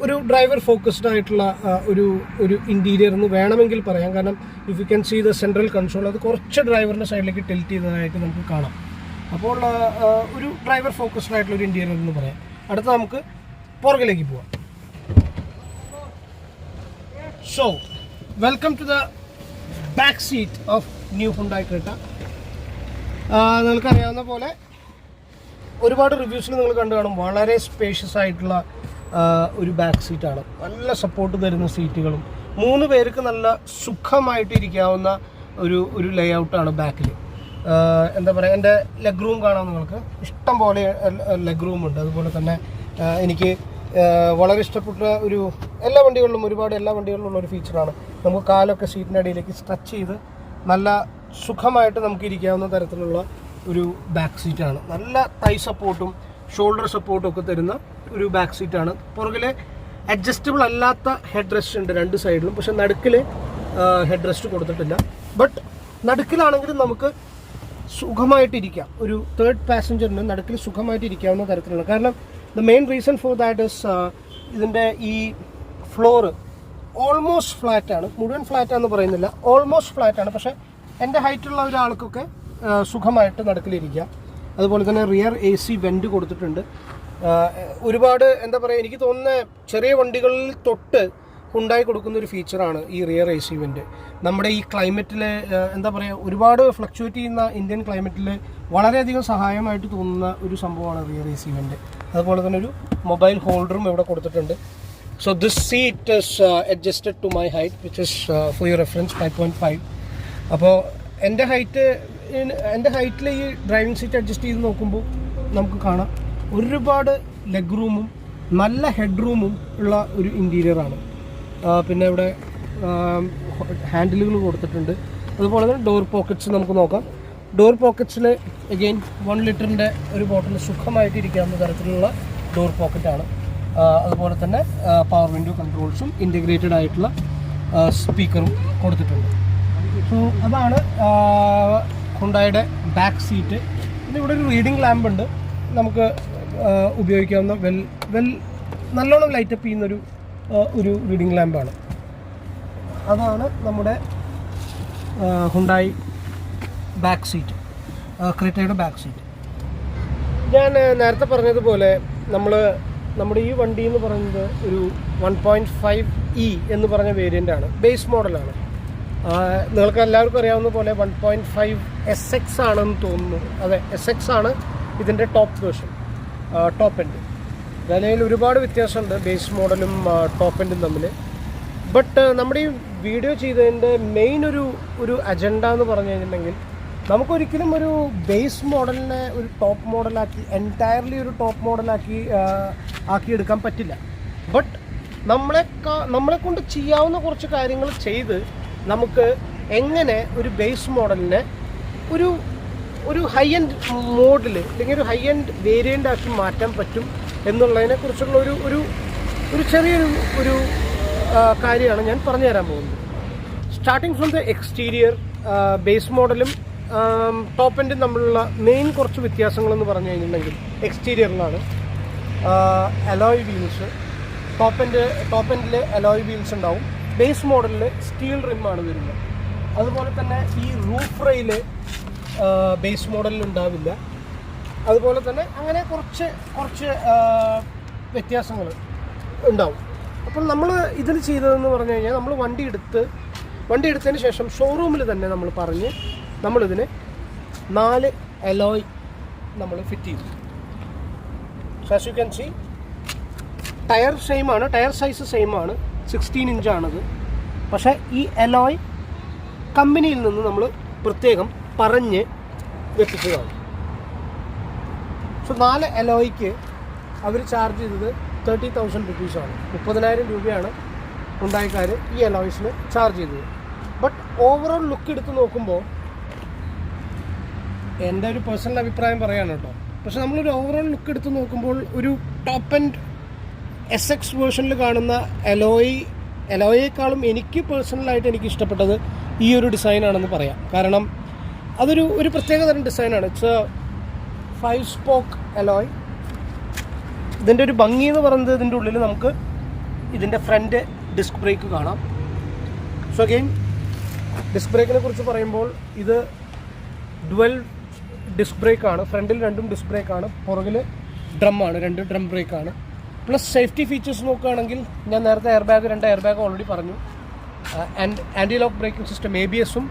ഒരു ഡ്രൈവർ ഫോക്കസ്ഡ് ആയിട്ടുള്ള ഒരു ഇൻറ്റീരിയർ എന്ന് വേണമെങ്കിൽ പറയാം. കാരണം if you can see the central console, അത് കുറച്ച് ഡ്രൈവറിൻ്റെ സൈഡിലേക്ക് ടിൽറ്റ് ചെയ്തതായിട്ട് നമുക്ക് കാണാം. അപ്പോൾ ഒരു ഡ്രൈവർ ഫോക്കസ്ഡ് ആയിട്ടുള്ള ഒരു ഇൻറ്റീരിയർ എന്ന് പറയാം. അടുത്ത നമുക്ക് പുറകിലേക്ക് പോവാം. So welcome to the back seat of new Hyundai Creta. നിങ്ങൾക്കറിയാവുന്ന പോലെ ഒരുപാട് റിവ്യൂസിൽ നിങ്ങൾ കണ്ടു കാണും, വളരെ സ്പേഷ്യസ് ആയിട്ടുള്ള ഒരു ബാക്ക് സീറ്റാണ്. നല്ല സപ്പോർട്ട് തരുന്ന സീറ്റുകളും 3 പേർക്ക് നല്ല സുഖമായിട്ട് ഇരിക്കാവുന്ന ഒരു ലേ ഔട്ടാണ് ബാക്കിൽ. എന്താ പറയുക, എൻ്റെ ലെഗ് റൂം കാണാം നിങ്ങൾക്ക്. ഇഷ്ടം പോലെ ലെഗ് റൂം ഉണ്ട്. അതുപോലെ തന്നെ എനിക്ക് വളരെ ഇഷ്ടപ്പെട്ട എല്ലാ വണ്ടികളിലും ഉള്ള ഒരു ഫീച്ചറാണ്. നമുക്ക് കാലൊക്കെ സീറ്റിൻ്റെ അടിയിലേക്ക് സ്ട്രെച്ച് ചെയ്ത് നല്ല സുഖമായിട്ട് നമുക്ക് ഇരിക്കാവുന്ന തരത്തിലുള്ള ഒരു ബാക്ക് സീറ്റാണ്. നല്ല തൈ സപ്പോർട്ടും ഷോൾഡർ സപ്പോർട്ടും ഒക്കെ തരുന്ന ഒരു ബാക്ക് സീറ്റാണ്. പുറകിലെ അഡ്ജസ്റ്റബിൾ അല്ലാത്ത ഹെഡ് റെസ്റ്റ് ഉണ്ട് 2 സൈഡിലും, പക്ഷെ നടുക്കിൽ ഹെഡ് റെസ്റ്റ് കൊടുത്തിട്ടില്ല. ബട്ട് നടുക്കിലാണെങ്കിലും നമുക്ക് സുഖമായിട്ടിരിക്കാം. ഒരു 3rd പാസഞ്ചറിന് നടുക്കിൽ സുഖമായിട്ട് ഇരിക്കാവുന്ന തരത്തിലുള്ള. കാരണം the main reason for that is ഇതിൻ്റെ ഈ ഫ്ലോറ് ഓൾമോസ്റ്റ് ഫ്ലാറ്റാണ്. മുഴുവൻ ഫ്ലാറ്റാണെന്ന് പറയുന്നില്ല, ഓൾമോസ്റ്റ് ഫ്ലാറ്റാണ്. പക്ഷേ എൻ്റെ ഹൈറ്റുള്ള ഒരാൾക്കൊക്കെ സുഖമായിട്ട് നടുക്കിലിരിക്കാം. അതുപോലെ തന്നെ റിയർ AC വെൻറ്റ് കൊടുത്തിട്ടുണ്ട്. ഒരുപാട് എന്താ പറയുക, എനിക്ക് തോന്നുന്ന ചെറിയ വണ്ടികളിൽ തൊട്ട് ഹുണ്ടായി കൊടുക്കുന്ന ഒരു ഫീച്ചറാണ് ഈ റിയർ AC വെൻറ്റ്. നമ്മുടെ ഈ ക്ലൈമറ്റിൽ എന്താ പറയുക, ഒരുപാട് ഫ്ലക്ച്വേറ്റ് ചെയ്യുന്ന ഇന്ത്യൻ ക്ലൈമറ്റിൽ വളരെയധികം സഹായമായിട്ട് തോന്നുന്ന ഒരു സംഭവമാണ് റിയർ AC വെൻറ്റ്. അതുപോലെ തന്നെ ഒരു മൊബൈൽ ഹോൾഡറും ഇവിടെ കൊടുത്തിട്ടുണ്ട്. So this seat is adjusted to my height which is for your reference 5.5. അപ്പോൾ എൻ്റെ ഹൈറ്റിൽ ഈ ഡ്രൈവിംഗ് സീറ്റ് അഡ്ജസ്റ്റ് ചെയ്ത് നോക്കുമ്പോൾ നമുക്ക് കാണാം ഒരുപാട് ലെഗ് റൂമും നല്ല ഹെഡ് റൂമും ഉള്ള ഒരു ഇൻറ്റീരിയറാണ്. പിന്നെ ഇവിടെ ഹാൻഡിലുകൾ കൊടുത്തിട്ടുണ്ട്. അതുപോലെ തന്നെ ഡോർ പോക്കറ്റ്സ് നമുക്ക് നോക്കാം. ഡോർ പോക്കറ്റ്സിൽ അഗെയിൻ 1 ലിറ്ററിൻ്റെ ഒരു ബോട്ടിൽ സുഖമായിട്ട് ഇരിക്കാവുന്ന തരത്തിലുള്ള ഡോർ പോക്കറ്റാണ്. അതുപോലെ തന്നെ പവർ വിൻഡോ കൺട്രോൾസും ഇൻറ്റഗ്രേറ്റഡ് ആയിട്ടുള്ള സ്പീക്കറും കൊടുത്തിട്ടുണ്ട്. സോ അതാണ് ഹുണ്ടായുടെ ബാക്ക് സീറ്റ്. പിന്നെ ഇവിടെ ഒരു റീഡിംഗ് ലാമ്പ് ഉണ്ട്, നമുക്ക് ഉപയോഗിക്കാവുന്ന നല്ലോണം ലൈറ്റപ്പ് ചെയ്യുന്നൊരു റീഡിംഗ് ലാമ്പാണ്. അതാണ് നമ്മുടെ ഹുണ്ടായി ബാക്ക് സീറ്റ്, ക്രെറ്റയുടെ ബാക്ക് സീറ്റ്. ഞാൻ നേരത്തെ പറഞ്ഞതുപോലെ നമ്മുടെ ഈ വണ്ടി എന്ന് പറയുന്നത് ഒരു 1.5E എന്ന് പറഞ്ഞ വേരിയൻ്റാണ്, ബേസ് മോഡലാണ്. നിങ്ങൾക്ക് എല്ലാവർക്കും അറിയാവുന്ന പോലെ 1.5 SX ആണെന്ന് തോന്നുന്നു. അതെ, SX ആണ് ഇതിൻ്റെ ടോപ്പ് വേർഷൻ, ടോപ്പ് എൻഡ്. വിലയിൽ ഒരുപാട് വ്യത്യാസമുണ്ട് ബേസ് മോഡലും ടോപ്പ് എൻഡും തമ്മിൽ. ബട്ട് നമ്മുടെ ഈ വീഡിയോ ചെയ്തതിൻ്റെ മെയിൻ ഒരു അജണ്ട എന്ന് പറഞ്ഞു കഴിഞ്ഞിട്ടുണ്ടെങ്കിൽ, നമുക്കൊരിക്കലും ഒരു ബേസ് മോഡലിനെ ഒരു ടോപ്പ് മോഡലാക്കി, എൻറ്റയർലി ഒരു ടോപ്പ് മോഡലാക്കി ആക്കിയെടുക്കാൻ പറ്റില്ല. ബട്ട് നമ്മളെ കൊണ്ട് ചെയ്യാവുന്ന കുറച്ച് കാര്യങ്ങൾ ചെയ്ത് നമുക്ക് എങ്ങനെ ഒരു ബേസ് മോഡലിനെ ഒരു ഹൈ എൻഡ് മോഡിൽ അല്ലെങ്കിൽ ഒരു ഹൈ എൻഡ് വേരിയൻ്റ് ആക്കി മാറ്റാൻ പറ്റും എന്നുള്ളതിനെ കുറിച്ചുള്ള ഒരു ചെറിയൊരു കാര്യമാണ് ഞാൻ പറഞ്ഞു തരാൻ പോകുന്നത്. Starting from the exterior, base മോഡലും ടോപ്പ് എൻഡും തമ്മിലുള്ള മെയിൻ കുറച്ച് വ്യത്യാസങ്ങളെന്ന് പറഞ്ഞു കഴിഞ്ഞിട്ടുണ്ടെങ്കിൽ, എക്സ്റ്റീരിയറിലാണ് അലോയ് വീൽസ്, ടോപ്പ് എൻഡിൽ അലോയ് വീൽസ് ഉണ്ടാവും. ബേസ് മോഡലിൽ സ്റ്റീൽ റിമ്മാണ് വരുന്നത്. അതുപോലെ തന്നെ ഈ റൂഫ് റെയിൽ ബേസ് മോഡലിൽ ഉണ്ടാവില്ല. അതുപോലെ തന്നെ അങ്ങനെ കുറച്ച് വ്യത്യാസങ്ങൾ ഉണ്ടാവും. അപ്പോൾ നമ്മൾ ഇതിൽ ചെയ്തതെന്ന് പറഞ്ഞു കഴിഞ്ഞാൽ, നമ്മൾ വണ്ടി എടുത്തതിന് ശേഷം ഷോറൂമിൽ തന്നെ നമ്മളിതിന് 4 അലോയ് നമ്മൾ ഫിറ്റ് ചെയ്തു. As you can see, tyre സെയിമാണ്, ടയർ സൈസ് സെയിമാണ്, 16 ഇഞ്ചാണത്. പക്ഷേ ഈ അലോയ് കമ്പനിയിൽ നിന്ന് നമ്മൾ പ്രത്യേകം പറഞ്ഞ് വെപ്പിച്ചതാണ്. സോ 4 അലോയ്ക്ക് അവർ ചാർജ് ചെയ്തത് 30,000 റുപ്പീസാണ്. 30,000 രൂപയാണ് ഉണ്ടായിക്കാർ ഈ അലോയ്സിന് ചാർജ് ചെയ്തത്. ബട്ട് ഓവറോൾ ലുക്ക് എടുത്ത് നോക്കുമ്പോൾ, എൻ്റെ ഒരു പേഴ്സണൽ അഭിപ്രായം പറയാണ് കേട്ടോ, പക്ഷെ നമ്മളൊരു ഓവറോൾ ലുക്ക് എടുത്ത് നോക്കുമ്പോൾ ഒരു ടോപ്പ് ആൻഡ് SX വേർഷനിൽ കാണുന്ന അലോയേക്കാളും എനിക്ക് പേഴ്സണലായിട്ട് എനിക്ക് ഇഷ്ടപ്പെട്ടത് ഈ ഒരു ഡിസൈനാണെന്ന് പറയാം. കാരണം അതൊരു പ്രത്യേക തരം ഡിസൈനാണ്. It's 5 spoke alloy. ഇതിൻ്റെ ഒരു ഭംഗി എന്ന് പറയുന്നത്, ഇതിൻ്റെ ഉള്ളിൽ നമുക്ക് ഇതിൻ്റെ ഫ്രണ്ട് ഡിസ്ക് ബ്രേക്ക് കാണാം. സോ അഗെയിൻ, ഡിസ്ക് ബ്രേക്കിനെ കുറിച്ച് പറയുമ്പോൾ, ഇത് ഡുവൽ ഡിസ്ക് ബ്രേക്കാണ്. ഫ്രണ്ടിൽ 2 ഡിസ്ക് ബ്രേക്കാണ്, പുറകിൽ ഡ്രമ്മാണ്, 2 ഡ്രം ബ്രേക്കാണ്. പ്ലസ് സേഫ്റ്റി ഫീച്ചേഴ്സ് നോക്കുകയാണെങ്കിൽ, ഞാൻ നേരത്തെ 2 എയർ ബാഗ് ഓൾറെഡി പറഞ്ഞു. ആൻറ്റി ലോക്ക് ബ്രേക്കിംഗ് സിസ്റ്റം, ABS-ഉം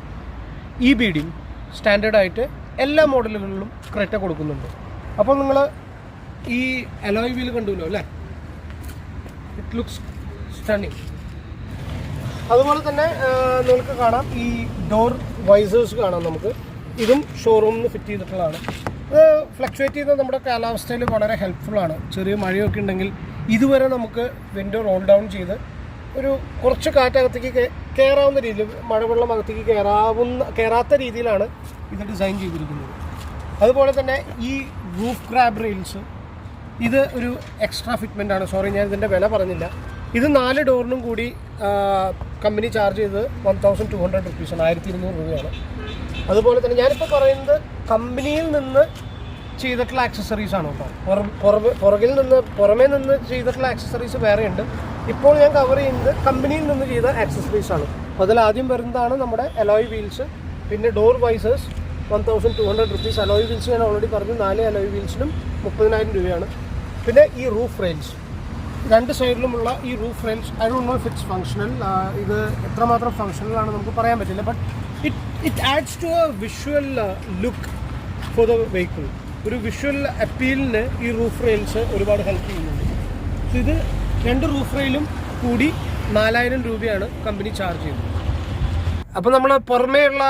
EBD-യും സ്റ്റാൻഡേർഡായിട്ട് എല്ലാ മോഡലുകളിലും ക്രെറ്റ കൊടുക്കുന്നുണ്ട്. അപ്പോൾ നിങ്ങൾ ഈ അലോയ് വീൽ കണ്ടുല്ലോ അല്ലേ, ഇറ്റ് ലുക്സ് സ്റ്റണ്ണിങ്. അതുപോലെ തന്നെ നിങ്ങൾക്ക് കാണാം ഈ ഡോർ വൈസേഴ്സ് കാണാം നമുക്ക്. ഇതും ഷോറൂമിൽ നിന്ന് ഫിറ്റ് ചെയ്തിട്ടുള്ളതാണ്. ഇത് ഫ്ലക്ച്വേറ്റ് ചെയ്യുന്നത് നമ്മുടെ കാലാവസ്ഥയിൽ വളരെ ഹെൽപ്ഫുള്ളാണ്. ചെറിയ മഴയൊക്കെ ഉണ്ടെങ്കിൽ ഇതുവരെ നമുക്ക് വിൻഡോ റോൾ ഡൗൺ ചെയ്ത് കുറച്ച് കാറ്റകത്തേക്ക് കയറാവുന്ന രീതിയിൽ, മഴവെള്ളം അകത്തേക്ക് കയറാത്ത രീതിയിലാണ് ഇത് ഡിസൈൻ ചെയ്തിരിക്കുന്നത്. അതുപോലെ തന്നെ ഈ റൂഫ് ഗ്രാബ് റെയിൽസ്, ഇത് ഒരു എക്സ്ട്രാ ഫിറ്റ്മെൻ്റ് ആണ്. സോറി, ഞാൻ ഇതിൻ്റെ വില പറഞ്ഞില്ല. ഇത് 4 ഡോറിനും കൂടി കമ്പനി ചാർജ് ചെയ്തത് 1,200 റുപ്പീസാണ്, 1,200 രൂപയാണ്. അതുപോലെ തന്നെ ഞാനിപ്പോൾ പറയുന്നത് കമ്പനിയിൽ നിന്ന് ചെയ്തിട്ടുള്ള ആക്സസറീസ് ആണ് കേട്ടോ. പുറമേ നിന്ന് ചെയ്തിട്ടുള്ള ആക്സസറീസ് വേറെയുണ്ട്. ഇപ്പോൾ ഞാൻ കവർ ചെയ്യുന്നത് കമ്പനിയിൽ നിന്ന് ചെയ്ത ആക്സസറീസ് ആണ്. അതിൽ ആദ്യം വരുന്നതാണ് നമ്മുടെ അലോയ് വീൽസ്, പിന്നെ door visors 1,200 rupees. Alloy wheels ഞാൻ ഓൾറെഡി പറഞ്ഞു, 4 അലോയ് വീൽസിനും 30,000 രൂപയാണ്. പിന്നെ ഈ റൂഫ് റെയിൽസ്, 2 സൈഡിലുമുള്ള ഈ roof rails, I don't know if it's functional. ഇത് എത്രമാത്രം ഫങ്ഷണൽ ആണെന്ന് നമുക്ക് പറയാൻ പറ്റില്ല. But it adds to a visual look for the vehicle. ഒരു വിഷ്വൽ അപ്പീലിന് ഈ റൂഫ് റെയിൽസ് ഒരുപാട് ഹെൽപ്പ് ചെയ്യുന്നുണ്ട്. സോ ഇത് 2 റൂഫ് റെയിലും കൂടി 4,000 രൂപയാണ് കമ്പനി ചാർജ് ചെയ്യുന്നത്. അപ്പോൾ നമ്മൾ പുറമേയുള്ള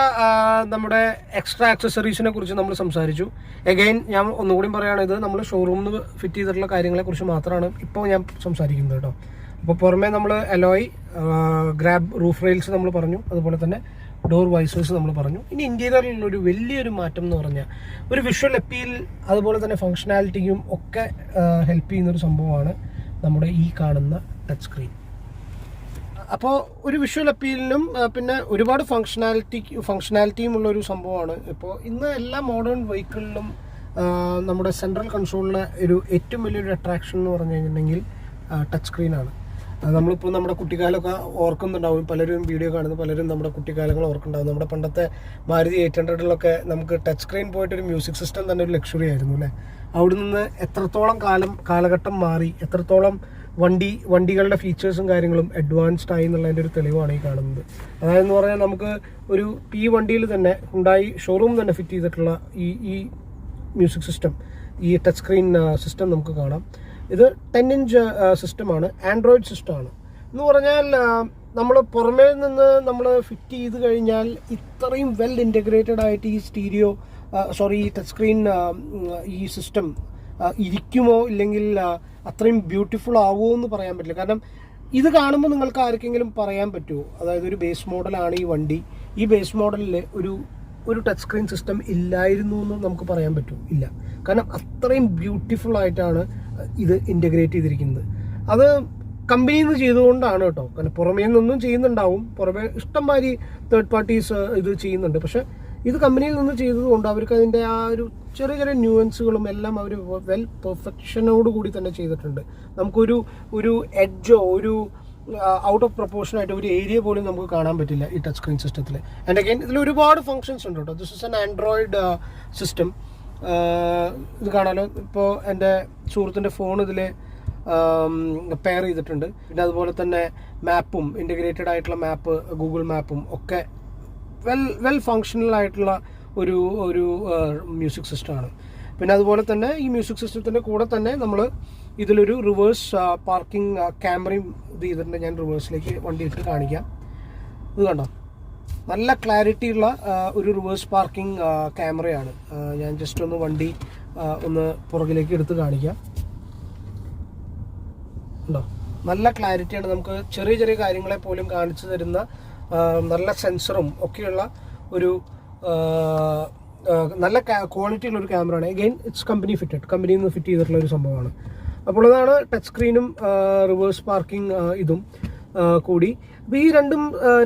നമ്മുടെ എക്സ്ട്രാ ആക്സസറീസിനെ കുറിച്ച് നമ്മൾ സംസാരിച്ചു. എഗെയിൻ ഞാൻ ഒന്നുകൂടി പറയുകയാണ്, ഇത് നമ്മൾ ഷോറൂമിൽ നിന്ന് ഫിറ്റ് ചെയ്തിട്ടുള്ള കാര്യങ്ങളെക്കുറിച്ച് മാത്രമാണ് ഇപ്പോൾ ഞാൻ സംസാരിക്കുന്നത് കേട്ടോ. അപ്പോൾ പുറമേ നമ്മൾ അലോയ്, ഗ്രാബ് റൂഫ് റെയിൽസ് നമ്മൾ പറഞ്ഞു, അതുപോലെ തന്നെ ഡോർ വൈസേഴ്സ് നമ്മൾ പറഞ്ഞു. ഇനി ഇന്റീരിയറിലുള്ളൊരു വലിയൊരു മാറ്റം എന്ന് പറഞ്ഞാൽ ഒരു വിഷ്വൽ അപ്പീൽ, അതുപോലെ തന്നെ ഫങ്ഷനാലിറ്റിയും ഒക്കെ ഹെൽപ്പ് ചെയ്യുന്നൊരു സംഭവമാണ് നമ്മുടെ ഈ കാണുന്ന ടച്ച് സ്ക്രീൻ. അപ്പോൾ ഒരു വിഷ്വൽ അപ്പീലിനും പിന്നെ ഒരുപാട് ഫങ്ഷനാലിറ്റിയും ഉള്ളൊരു സംഭവമാണ്. ഇപ്പോൾ ഇന്ന് എല്ലാ മോഡേൺ വെഹിക്കിളിലും നമ്മുടെ സെൻട്രൽ കൺസോളിലെ ഏറ്റവും വലിയൊരു അട്രാക്ഷൻ എന്ന് പറഞ്ഞു കഴിഞ്ഞിട്ടുണ്ടെങ്കിൽ ടച്ച് സ്ക്രീനാണ്. നമ്മളിപ്പോൾ നമ്മുടെ കുട്ടിക്കാലമൊക്കെ ഓർക്കുന്നുണ്ടാവും, പലരും വീഡിയോ കാണുന്ന പലരും നമ്മുടെ കുട്ടിക്കാലങ്ങൾ ഓർക്കുന്നുണ്ടാവും. നമ്മുടെ പണ്ടത്തെ മാരുതി 800 നമുക്ക് ടച്ച് സ്ക്രീൻ പോയിട്ടൊരു മ്യൂസിക് സിസ്റ്റം തന്നെ ഒരു ലക്ഷറി ആയിരുന്നു അല്ലേ. അവിടെ നിന്ന് എത്രത്തോളം കാലഘട്ടം മാറി, എത്രത്തോളം വണ്ടികളുടെ ഫീച്ചേഴ്സും കാര്യങ്ങളും അഡ്വാൻസ്ഡ് ആയി എന്നുള്ളതിൻ്റെ ഒരു തെളിവാണ് ഈ കാണുന്നത്. അതായത് പറഞ്ഞാൽ നമുക്ക് ഈ വണ്ടിയിൽ തന്നെ ഉണ്ടായി ഷോറൂം തന്നെ ഫിറ്റ് ചെയ്തിട്ടുള്ള ഈ മ്യൂസിക് സിസ്റ്റം, ഈ ടച്ച് സ്ക്രീൻ സിസ്റ്റം നമുക്ക് കാണാം. ഇത് 10-inch സിസ്റ്റമാണ്, ആൻഡ്രോയിഡ് സിസ്റ്റമാണ്. എന്ന് പറഞ്ഞാൽ നമ്മൾ പുറമേ നിന്ന് നമ്മൾ ഫിറ്റ് ചെയ്ത് കഴിഞ്ഞാൽ ഇത്രയും വെൽ ഇൻറ്റഗ്രേറ്റഡ് ആയിട്ട് ഈ ഈ ടച്ച് സ്ക്രീൻ ഈ സിസ്റ്റം ഇരിക്കുമോ ഇല്ലെങ്കിൽ അത്രയും ബ്യൂട്ടിഫുൾ ആവുമോ എന്ന് പറയാൻ പറ്റില്ല. കാരണം ഇത് കാണുമ്പോൾ നിങ്ങൾക്ക് ആർക്കെങ്കിലും പറയാൻ പറ്റുമോ, അതായത് ഒരു ബേസ് മോഡലാണ് ഈ വണ്ടി, ഈ ബേസ് മോഡലിൽ ഒരു ടച്ച് സ്ക്രീൻ സിസ്റ്റം ഇല്ലായിരുന്നു എന്ന് നമുക്ക് പറയാൻ പറ്റുമോ? ഇല്ല. കാരണം അത്രയും ബ്യൂട്ടിഫുൾ ആയിട്ടാണ് ഇത് ഇൻ്റഗ്രേറ്റ് ചെയ്തിരിക്കുന്നത്. അത് കമ്പനിയിൽ നിന്ന് ചെയ്തുകൊണ്ടാണ് കേട്ടോ. കാരണം പുറമേ നിന്നൊന്നും ചെയ്യുന്നുണ്ടാവും, പുറമേ ഇഷ്ടംമാതിരി തേർഡ് പാർട്ടീസ് ഇത് ചെയ്യുന്നുണ്ട്. പക്ഷെ ഇത് കമ്പനിയിൽ നിന്ന് ചെയ്തതുകൊണ്ട് അവർക്ക് അതിൻ്റെ ആ ഒരു ചെറിയ ചെറിയ ന്യൂവൻസുകളും എല്ലാം അവർ വെൽ പെർഫെക്ഷനോട് കൂടി തന്നെ ചെയ്തിട്ടുണ്ട്. നമുക്കൊരു എഡ്ജോ ഒരു ഔട്ട് ഓഫ് പ്രൊപ്പോർഷൻ ആയിട്ട് ഒരു ഏരിയ പോലും നമുക്ക് കാണാൻ പറ്റില്ല ഈ ടച്ച് സ്ക്രീൻ സിസ്റ്റത്തിൽ. ആൻഡ് അഗൈൻ ഇതിൽ ഒരുപാട് ഫങ്ഷൻസ് ഉണ്ട് കേട്ടോ. This is an Android system. ഇത് കാണാലോ, ഇപ്പോൾ എൻ്റെ സുഹൃത്തിൻ്റെ ഫോൺ ഇതിൽ പെയർ ചെയ്തിട്ടുണ്ട്. പിന്നെ അതുപോലെ തന്നെ മാപ്പും, ഇൻ്റഗ്രേറ്റഡ് ആയിട്ടുള്ള മാപ്പ്, ഗൂഗിൾ മാപ്പും ഒക്കെ വെൽ ഫങ്ഷണൽ ആയിട്ടുള്ള ഒരു മ്യൂസിക് സിസ്റ്റമാണ്. പിന്നെ അതുപോലെ തന്നെ ഈ മ്യൂസിക് സിസ്റ്റത്തിൻ്റെ കൂടെ തന്നെ നമ്മൾ ഇതിലൊരു റിവേഴ്സ് പാർക്കിംഗ് ക്യാമറയും ഇത് ചെയ്തിട്ടുണ്ട്. ഞാൻ റിവേഴ്സിലേക്ക് വണ്ടി ഇട്ട് കാണിക്കാം. ഇത് കണ്ടോ, നല്ല ക്ലാരിറ്റി ഉള്ള ഒരു റിവേഴ്സ് പാർക്കിംഗ് ക്യാമറയാണ്. ഞാൻ ജസ്റ്റ് ഒന്ന് വണ്ടി ഒന്ന് പുറകിലേക്ക് എടുത്ത് കാണിക്കാം. ഉണ്ടോ, നല്ല ക്ലാരിറ്റിയാണ്. നമുക്ക് ചെറിയ ചെറിയ കാര്യങ്ങളെ പോലും കാണിച്ചു തരുന്ന നല്ല സെൻസറും ഒക്കെയുള്ള ഒരു നല്ല ക്വാളിറ്റിയുള്ള ഒരു ക്യാമറയാണ്. അഗെയിൻ ഇറ്റ്സ് കമ്പനിയിൽ നിന്ന് ഫിറ്റ് ചെയ്തിട്ടുള്ള ഒരു സംഭവമാണ്. അപ്പോൾ അതാണ് ടച്ച് സ്ക്രീനും റിവേഴ്സ് പാർക്കിംഗ് ഇതും കൂടി. അപ്പോൾ ഈ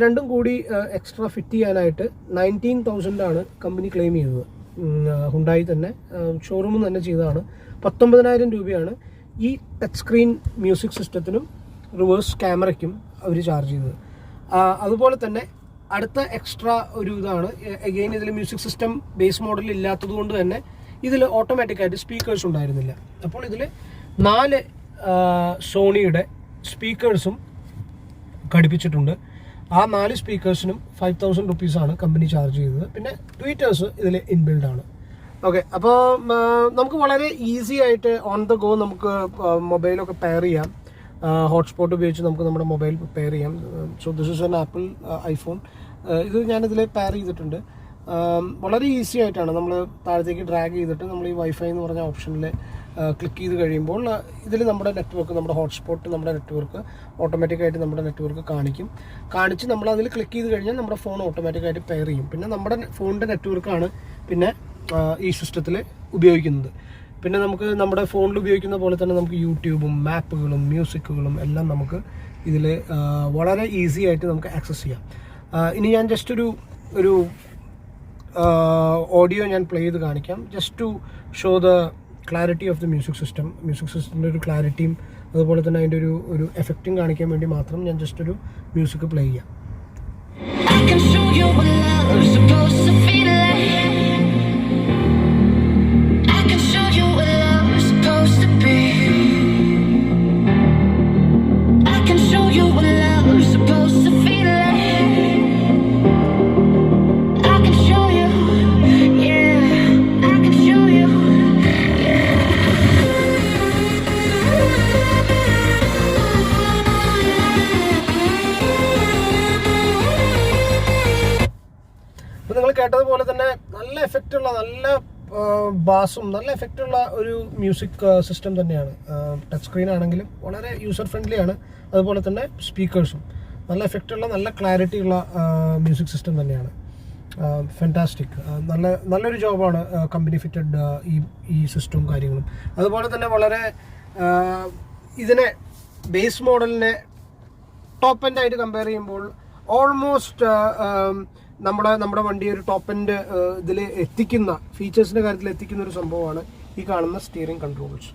രണ്ടും കൂടി എക്സ്ട്രാ ഫിറ്റ് ചെയ്യാനായിട്ട് 19,000 കമ്പനി ക്ലെയിം ചെയ്തത്. ഹുണ്ടായി തന്നെ ഷോറൂമിൽ തന്നെ ചെയ്തതാണ്. 19,000 രൂപയാണ് ഈ ടച്ച് സ്ക്രീൻ മ്യൂസിക് സിസ്റ്റത്തിനും റിവേഴ്സ് ക്യാമറയ്ക്കും അവർ ചാർജ് ചെയ്തത്. അതുപോലെ തന്നെ അടുത്ത എക്സ്ട്രാ ഒരു ഇതാണ്, അഗെയിൻ ഇതിൽ മ്യൂസിക് സിസ്റ്റം ബേസ് മോഡലിൽ ഇല്ലാത്തത് കൊണ്ട് തന്നെ ഇതിൽ ഓട്ടോമാറ്റിക്കായിട്ട് സ്പീക്കേഴ്സ് ഉണ്ടായിരുന്നില്ല. അപ്പോൾ ഇതിൽ 4 സോണിയുടെ സ്പീക്കേഴ്സും ഘടിപ്പിച്ചിട്ടുണ്ട്. ആ 4 സ്പീക്കേഴ്സിനും 5,000 റുപ്പീസാണ് കമ്പനി ചാർജ് ചെയ്തത്. പിന്നെ ട്വീറ്റേഴ്സ് ഇതിൽ ഇൻബിൽഡ് ആണ്. ഓക്കെ, അപ്പോൾ നമുക്ക് വളരെ ഈസി ആയിട്ട് ഓൺ ദ ഗോ നമുക്ക് മൊബൈലൊക്കെ പെയർ ചെയ്യാം. ഹോട്ട്സ്പോട്ട് ഉപയോഗിച്ച് നമുക്ക് നമ്മുടെ മൊബൈൽ പെയർ ചെയ്യാം. So this is an apple iPhone. ഇത് ഞാനിതിൽ പെയർ ചെയ്തിട്ടുണ്ട്. വളരെ ഈസി ആയിട്ടാണ്. നമ്മൾ താഴത്തേക്ക് ഡ്രാഗ് ചെയ്തിട്ട് നമ്മൾ ഈ വൈഫൈ എന്ന് പറഞ്ഞ ഓപ്ഷനിൽ ക്ലിക്ക് ചെയ്ത് കഴിയുമ്പോൾ ഇതിൽ നമ്മുടെ നെറ്റ്വർക്ക്, നമ്മുടെ ഹോട്ട്സ്പോട്ട്, നമ്മുടെ നെറ്റ്വർക്ക് ഓട്ടോമാറ്റിക്കായിട്ട് നമ്മുടെ നെറ്റ്വർക്ക് കാണിച്ച് നമ്മൾ അതിൽ ക്ലിക്ക് ചെയ്ത് കഴിഞ്ഞാൽ നമ്മുടെ ഫോൺ ഓട്ടോമാറ്റിക്കായിട്ട് പെയർ ചെയ്യും. പിന്നെ നമ്മുടെ ഫോണിൻ്റെ നെറ്റ്വർക്കാണ് പിന്നെ ഈ സിസ്റ്റത്തിൽ ഉപയോഗിക്കുന്നത്. പിന്നെ നമുക്ക് നമ്മുടെ ഫോണിൽ ഉപയോഗിക്കുന്ന പോലെ തന്നെ നമുക്ക് യൂട്യൂബും മാപ്പുകളും മ്യൂസിക്കുകളും എല്ലാം നമുക്ക് ഇതിൽ വളരെ ഈസി ആയിട്ട് നമുക്ക് ആക്സസ് ചെയ്യാം. ഇനി ഞാൻ ജസ്റ്റ് ഒരു ഓഡിയോ ഞാൻ പ്ലേ ചെയ്ത് കാണിക്കാം, just to show the clarity of the music സിസ്റ്റത്തിൻ്റെ ഒരു ക്ലാരിറ്റിയും അതുപോലെ തന്നെ അതിൻ്റെ ഒരു എഫക്റ്റും കാണിക്കാൻ വേണ്ടി മാത്രം ഞാൻ ജസ്റ്റ് ഒരു മ്യൂസിക് പ്ലേ ചെയ്യാം. നിങ്ങൾ കേട്ടതുപോലെ തന്നെ നല്ല എഫക്റ്റുള്ള, നല്ല ബാസും നല്ല എഫക്റ്റുള്ള ഒരു മ്യൂസിക് സിസ്റ്റം തന്നെയാണ്. ടച്ച് സ്ക്രീൻ ആണെങ്കിലും വളരെ യൂസർ ഫ്രണ്ട്ലി ആണ്. അതുപോലെ തന്നെ സ്പീക്കേഴ്സും നല്ല എഫക്റ്റുള്ള, നല്ല ക്ലാരിറ്റി ഉള്ള മ്യൂസിക് സിസ്റ്റം തന്നെയാണ്. ഫാന്റാസ്റ്റിക്. നല്ലൊരു ജോബാണ് കമ്പനി ഫിറ്റഡ് ഈ സിസ്റ്റവും കാര്യങ്ങളും. അതുപോലെ തന്നെ വളരെ ഇതിനെ ബേസ് മോഡലിനെ ടോപ്പ് എൻഡ് ആയിട്ട് കമ്പയർ ചെയ്യുമ്പോൾ ഓൾമോസ്റ്റ് നമ്മുടെ വണ്ടി ഒരു ടോപ്പ് എൻഡ് ഇതിൽ എത്തിക്കുന്ന, ഫീച്ചേഴ്സിൻ്റെ കാര്യത്തിൽ എത്തിക്കുന്ന ഒരു സംഭവമാണ് ഈ കാണുന്ന സ്റ്റിയറിംഗ് കൺട്രോൾസ്.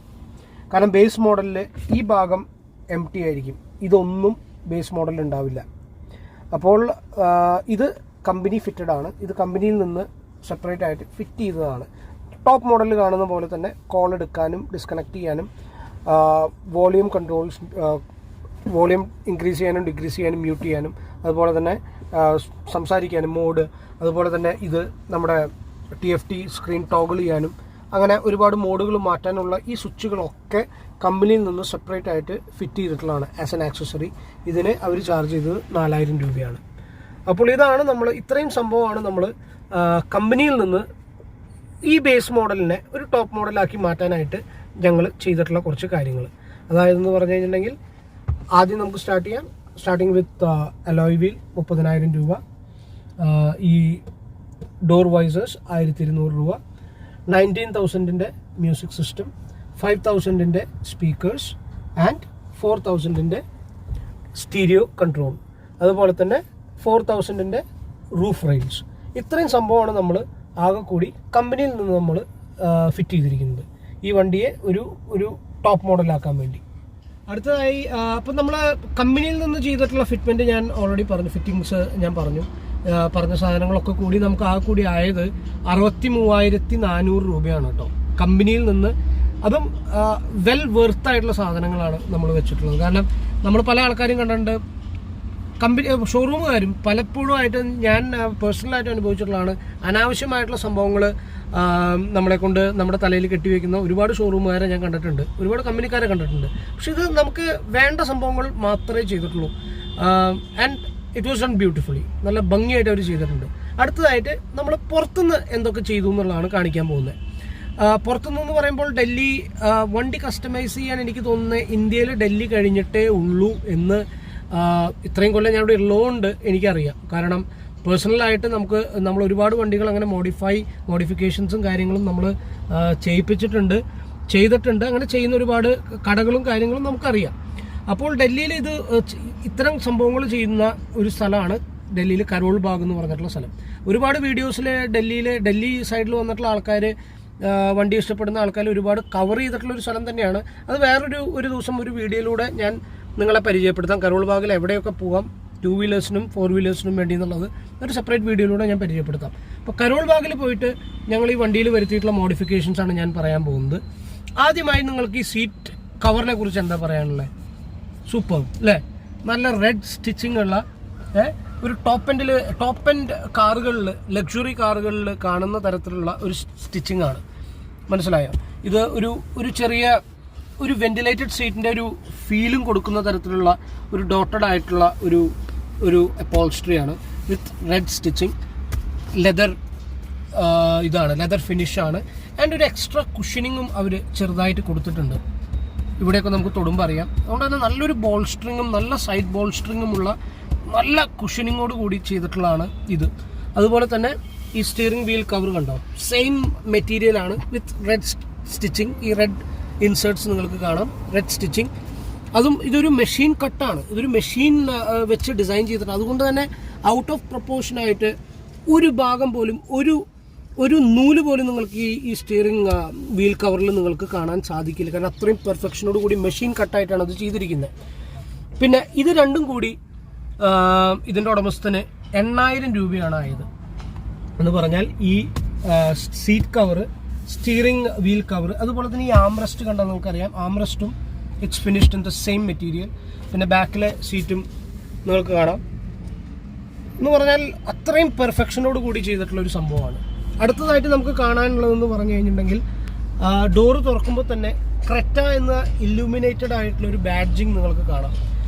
കാരണം ബേസ് മോഡലിൽ ഈ ഭാഗം എം ടി ആയിരിക്കും. ഇതൊന്നും ബേസ് മോഡലിൽ ഉണ്ടാവില്ല. അപ്പോൾ ഇത് കമ്പനി ഫിറ്റഡ് ആണ്. ഇത് കമ്പനിയിൽ നിന്ന് സെപ്പറേറ്റ് ആയിട്ട് ഫിറ്റ് ചെയ്തതാണ്. ടോപ്പ് മോഡലിൽ കാണുന്ന പോലെ തന്നെ കോൾ എടുക്കാനും ഡിസ്കണക്ട് ചെയ്യാനും വോളിയം കൺട്രോൾസ്, വോളിയം ഇൻക്രീസ് ചെയ്യാനും ഡിക്രീസ് ചെയ്യാനും മ്യൂട്ട് ചെയ്യാനും, അതുപോലെ തന്നെ സംസാരിക്കാനും മോഡ്, അതുപോലെ തന്നെ ഇത് നമ്മുടെ TFT സ്ക്രീൻ ടോഗിൾ ചെയ്യാനും, അങ്ങനെ ഒരുപാട് മോഡുകൾ മാറ്റാനുള്ള ഈ സ്വിച്ചുകളൊക്കെ കമ്പനിയിൽ നിന്ന് സെപ്പറേറ്റ് ആയിട്ട് ഫിറ്റ് ചെയ്തിട്ടുള്ളതാണ് ആസ് എൻ ആക്സസറി. ഇതിന് അവർ ചാർജ് ചെയ്തത് 4000 രൂപയാണ്. അപ്പോൾ ഇതാണ് നമ്മൾ, ഇത്രയും സംഭവമാണ് നമ്മൾ കമ്പനിയിൽ നിന്ന് ഈ ബേസ് മോഡലിനെ ഒരു ടോപ്പ് മോഡലാക്കി മാറ്റാനായിട്ട് ഞങ്ങൾ ചെയ്തിട്ടുള്ള കുറച്ച് കാര്യങ്ങൾ. അതായതെന്ന് പറഞ്ഞു കഴിഞ്ഞിട്ടുണ്ടെങ്കിൽ ആദ്യം നമുക്ക് സ്റ്റാർട്ട് ചെയ്യാം. സ്റ്റാർട്ടിങ് വിത്ത് അലോയ് വീൽ 30,000 രൂപ, ഈ ഡോർ വൈസേഴ്സ് 1200 രൂപ, 19,000 music system, 5,000 speakers and 4,000 stereo control, അതുപോലെ തന്നെ 4,000 റൂഫ് റെയിൽസ്. ഇത്രയും സംഭവമാണ് നമ്മൾ ആകെ കൂടി കമ്പനിയിൽ നിന്ന് നമ്മൾ ഫിറ്റ് ചെയ്തിരിക്കുന്നത് ഈ വണ്ടിയെ ഒരു ടോപ്പ് മോഡലാക്കാൻ വേണ്ടി. അടുത്തതായി അപ്പം നമ്മൾ കമ്പനിയിൽ നിന്ന് ചെയ്തിട്ടുള്ള ഫിറ്റ്മെൻറ്റ് ഞാൻ ഓൾറെഡി പറഞ്ഞു, ഫിറ്റിങ്സ് ഞാൻ പറഞ്ഞ സാധനങ്ങളൊക്കെ കൂടി നമുക്ക് ആകെ കൂടി ആയത് 63,400 രൂപയാണ് കേട്ടോ കമ്പനിയിൽ നിന്ന്. അതും വെൽ വെർത്ത് ആയിട്ടുള്ള സാധനങ്ങളാണ് നമ്മൾ വെച്ചിട്ടുള്ളത്. കാരണം നമ്മൾ പല ആൾക്കാരും കണ്ടിട്ടുണ്ട്, കമ്പനി ഷോറൂമുകാരും പലപ്പോഴും ആയിട്ട് ഞാൻ പേഴ്സണലായിട്ട് അനുഭവിച്ചിട്ടുള്ളതാണ്, അനാവശ്യമായിട്ടുള്ള സംഭവങ്ങൾ നമ്മളെ കൊണ്ട് നമ്മുടെ തലയിൽ കെട്ടിവെക്കുന്ന ഒരുപാട് ഷോറൂമുകാരെ ഞാൻ കണ്ടിട്ടുണ്ട്, ഒരുപാട് കമ്പനിക്കാരെ കണ്ടിട്ടുണ്ട്. പക്ഷെ ഇത് നമുക്ക് വേണ്ട സംഭവങ്ങൾ മാത്രമേ ചെയ്തിട്ടുള്ളൂ. And it was done beautifully, നല്ല ഭംഗിയായിട്ട് അവർ ചെയ്തിട്ടുണ്ട്. അടുത്തതായിട്ട് നമ്മൾ പുറത്തുനിന്ന് എന്തൊക്കെ ചെയ്തു എന്നുള്ളതാണ് കാണിക്കാൻ പോകുന്നത്. പുറത്തുനിന്ന് പറയുമ്പോൾ ഡൽഹി വണ്ടി കസ്റ്റമൈസ് ചെയ്യാൻ എനിക്ക് തോന്നുന്നത് ഇന്ത്യയിൽ ഡൽഹി കഴിഞ്ഞിട്ടേ ഉള്ളൂ എന്ന് ഇത്രയും കൊല്ലം ഞാൻ ഇവിടെ ഉള്ളതുകൊണ്ട് എനിക്കറിയാം. കാരണം പേഴ്സണലായിട്ട് നമ്മൾ ഒരുപാട് വണ്ടികൾ അങ്ങനെ മോഡിഫിക്കേഷൻസും കാര്യങ്ങളും നമ്മൾ ചെയ്തിട്ടുണ്ട്. അങ്ങനെ ചെയ്യുന്ന ഒരുപാട് കടകളും കാര്യങ്ങളും നമുക്കറിയാം. അപ്പോൾ ഡൽഹിയിൽ ഇത്തരം സംഭവങ്ങൾ ചെയ്യുന്ന ഒരു സ്ഥലമാണ് ഡൽഹിയിൽ കരോൾ ബാഗ് എന്ന് പറഞ്ഞിട്ടുള്ള സ്ഥലം. ഒരുപാട് വീഡിയോസിൽ ഡൽഹി സൈഡിൽ വന്നിട്ടുള്ള ആൾക്കാർ, വണ്ടി ഇഷ്ടപ്പെടുന്ന ആൾക്കാർ ഒരുപാട് കവർ ചെയ്തിട്ടുള്ള ഒരു സ്ഥലം തന്നെയാണ്. അത് ഒരു ദിവസം ഒരു വീഡിയോയിലൂടെ ഞാൻ നിങ്ങളെ പരിചയപ്പെടുത്താം. കരോൾ ബാഗിൽ എവിടെയൊക്കെ പോകാം 2 വീലേഴ്സിനും 4 വീലേഴ്സിനും വേണ്ടി എന്നുള്ളത് ഒരു സെപ്പറേറ്റ് വീഡിയോയിലൂടെ ഞാൻ പരിചയപ്പെടുത്താം. അപ്പോൾ കരോൾ ബാഗിൽ പോയിട്ട് ഞങ്ങൾ ഈ വണ്ടിയിൽ വരുത്തിയിട്ടുള്ള മോഡിഫിക്കേഷൻസ് ആണ് ഞാൻ പറയാൻ പോകുന്നത്. ആദ്യമായി നിങ്ങൾക്ക് ഈ സീറ്റ് കവറിനെ കുറിച്ച് എന്താ പറയാനുള്ളത്? സൂപ്പർ അല്ലേ? നല്ല റെഡ് സ്റ്റിച്ചിങ് ഉള്ള ഒരു ടോപ്പ് എൻഡ് കാറുകളിൽ, ലക്ഷറി കാറുകളിൽ കാണുന്ന തരത്തിലുള്ള ഒരു സ്റ്റിച്ചിങ് ആണ്. മനസ്സിലായോ? ഇത് ഒരു ചെറിയ ഒരു വെന്റിലേറ്റഡ് സീറ്റിൻ്റെ ഒരു ഫീലും കൊടുക്കുന്ന തരത്തിലുള്ള ഒരു ഡോട്ടഡ് ആയിട്ടുള്ള ഒരു അപ്പോൾസ്ട്രിയാണ് വിത്ത് റെഡ് സ്റ്റിച്ചിങ്. ലെതർ ഫിനിഷാണ്. ആൻഡ് ഒരു എക്സ്ട്രാ കുഷനിങ്ങും അവർ ചെറുതായിട്ട് കൊടുത്തിട്ടുണ്ട്. ഇവിടെയൊക്കെ നമുക്ക് തൊടുമ്പോൾ അറിയാം. അതുകൊണ്ട് തന്നെ നല്ലൊരു ബോൾസ്ട്രിങ്ങും നല്ല സൈഡ് ബോൾസ്ട്രിങ്ങും ഉള്ള നല്ല കുഷനിങ്ങോട് കൂടി ചെയ്തിട്ടുള്ളതാണ് ഇത്. അതുപോലെ തന്നെ ഈ സ്റ്റിയറിംഗ് വീൽ കവർ കണ്ടോ, സെയിം മെറ്റീരിയലാണ് വിത്ത് റെഡ് സ്റ്റിച്ചിങ്. ഈ റെഡ് ഇൻസേർട്സ് നിങ്ങൾക്ക് കാണാം, റെഡ് സ്റ്റിച്ചിങ്. അതും ഇതൊരു മെഷീൻ കട്ടാണ്, ഇതൊരു മെഷീൻ വെച്ച് ഡിസൈൻ ചെയ്തിട്ടുണ്ട്. അതുകൊണ്ട് തന്നെ ഔട്ട് ഓഫ് പ്രൊപ്പോർഷനായിട്ട് ഒരു ഭാഗം പോലും ഒരു നൂല് പോലും നിങ്ങൾക്ക് ഈ സ്റ്റിയറിംഗ് വീൽ കവറിൽ നിങ്ങൾക്ക് കാണാൻ സാധിക്കില്ല. കാരണം അത്രയും പെർഫെക്ഷനോട് കൂടി മെഷീൻ കട്ടായിട്ടാണ് അത് ചെയ്തിരിക്കുന്നത്. പിന്നെ ഇത് രണ്ടും കൂടി ഇതിൻ്റെ ഉടമസ്ഥന് 8,000 രൂപയാണ് ആയത്. എന്ന് പറഞ്ഞാൽ ഈ seat cover, steering wheel cover, അതുപോലെ തന്നെ ഈ ആംറസ്റ്റ് കണ്ടാൽ നമുക്കറിയാം, ആംറസ്റ്റും it's finished in the same material. പിന്നെ ബാക്കിലെ സീറ്റും നിങ്ങൾക്ക് കാണാം. എന്ന് പറഞ്ഞാൽ അത്രയും പെർഫെക്ഷനോട് കൂടി ചെയ്തിട്ടുള്ള ഒരു സംഭവമാണ്. അടുത്തതായിട്ട് നമുക്ക് കാണാനുള്ളതെന്ന് പറഞ്ഞു കഴിഞ്ഞിട്ടുണ്ടെങ്കിൽ ഡോറ് തുറക്കുമ്പോൾ തന്നെ ക്രെറ്റ എന്ന ഇല്ലുമിനേറ്റഡ് ആയിട്ടുള്ള ഒരു ബാഡ്ജിങ് നിങ്ങൾക്ക് കാണാം.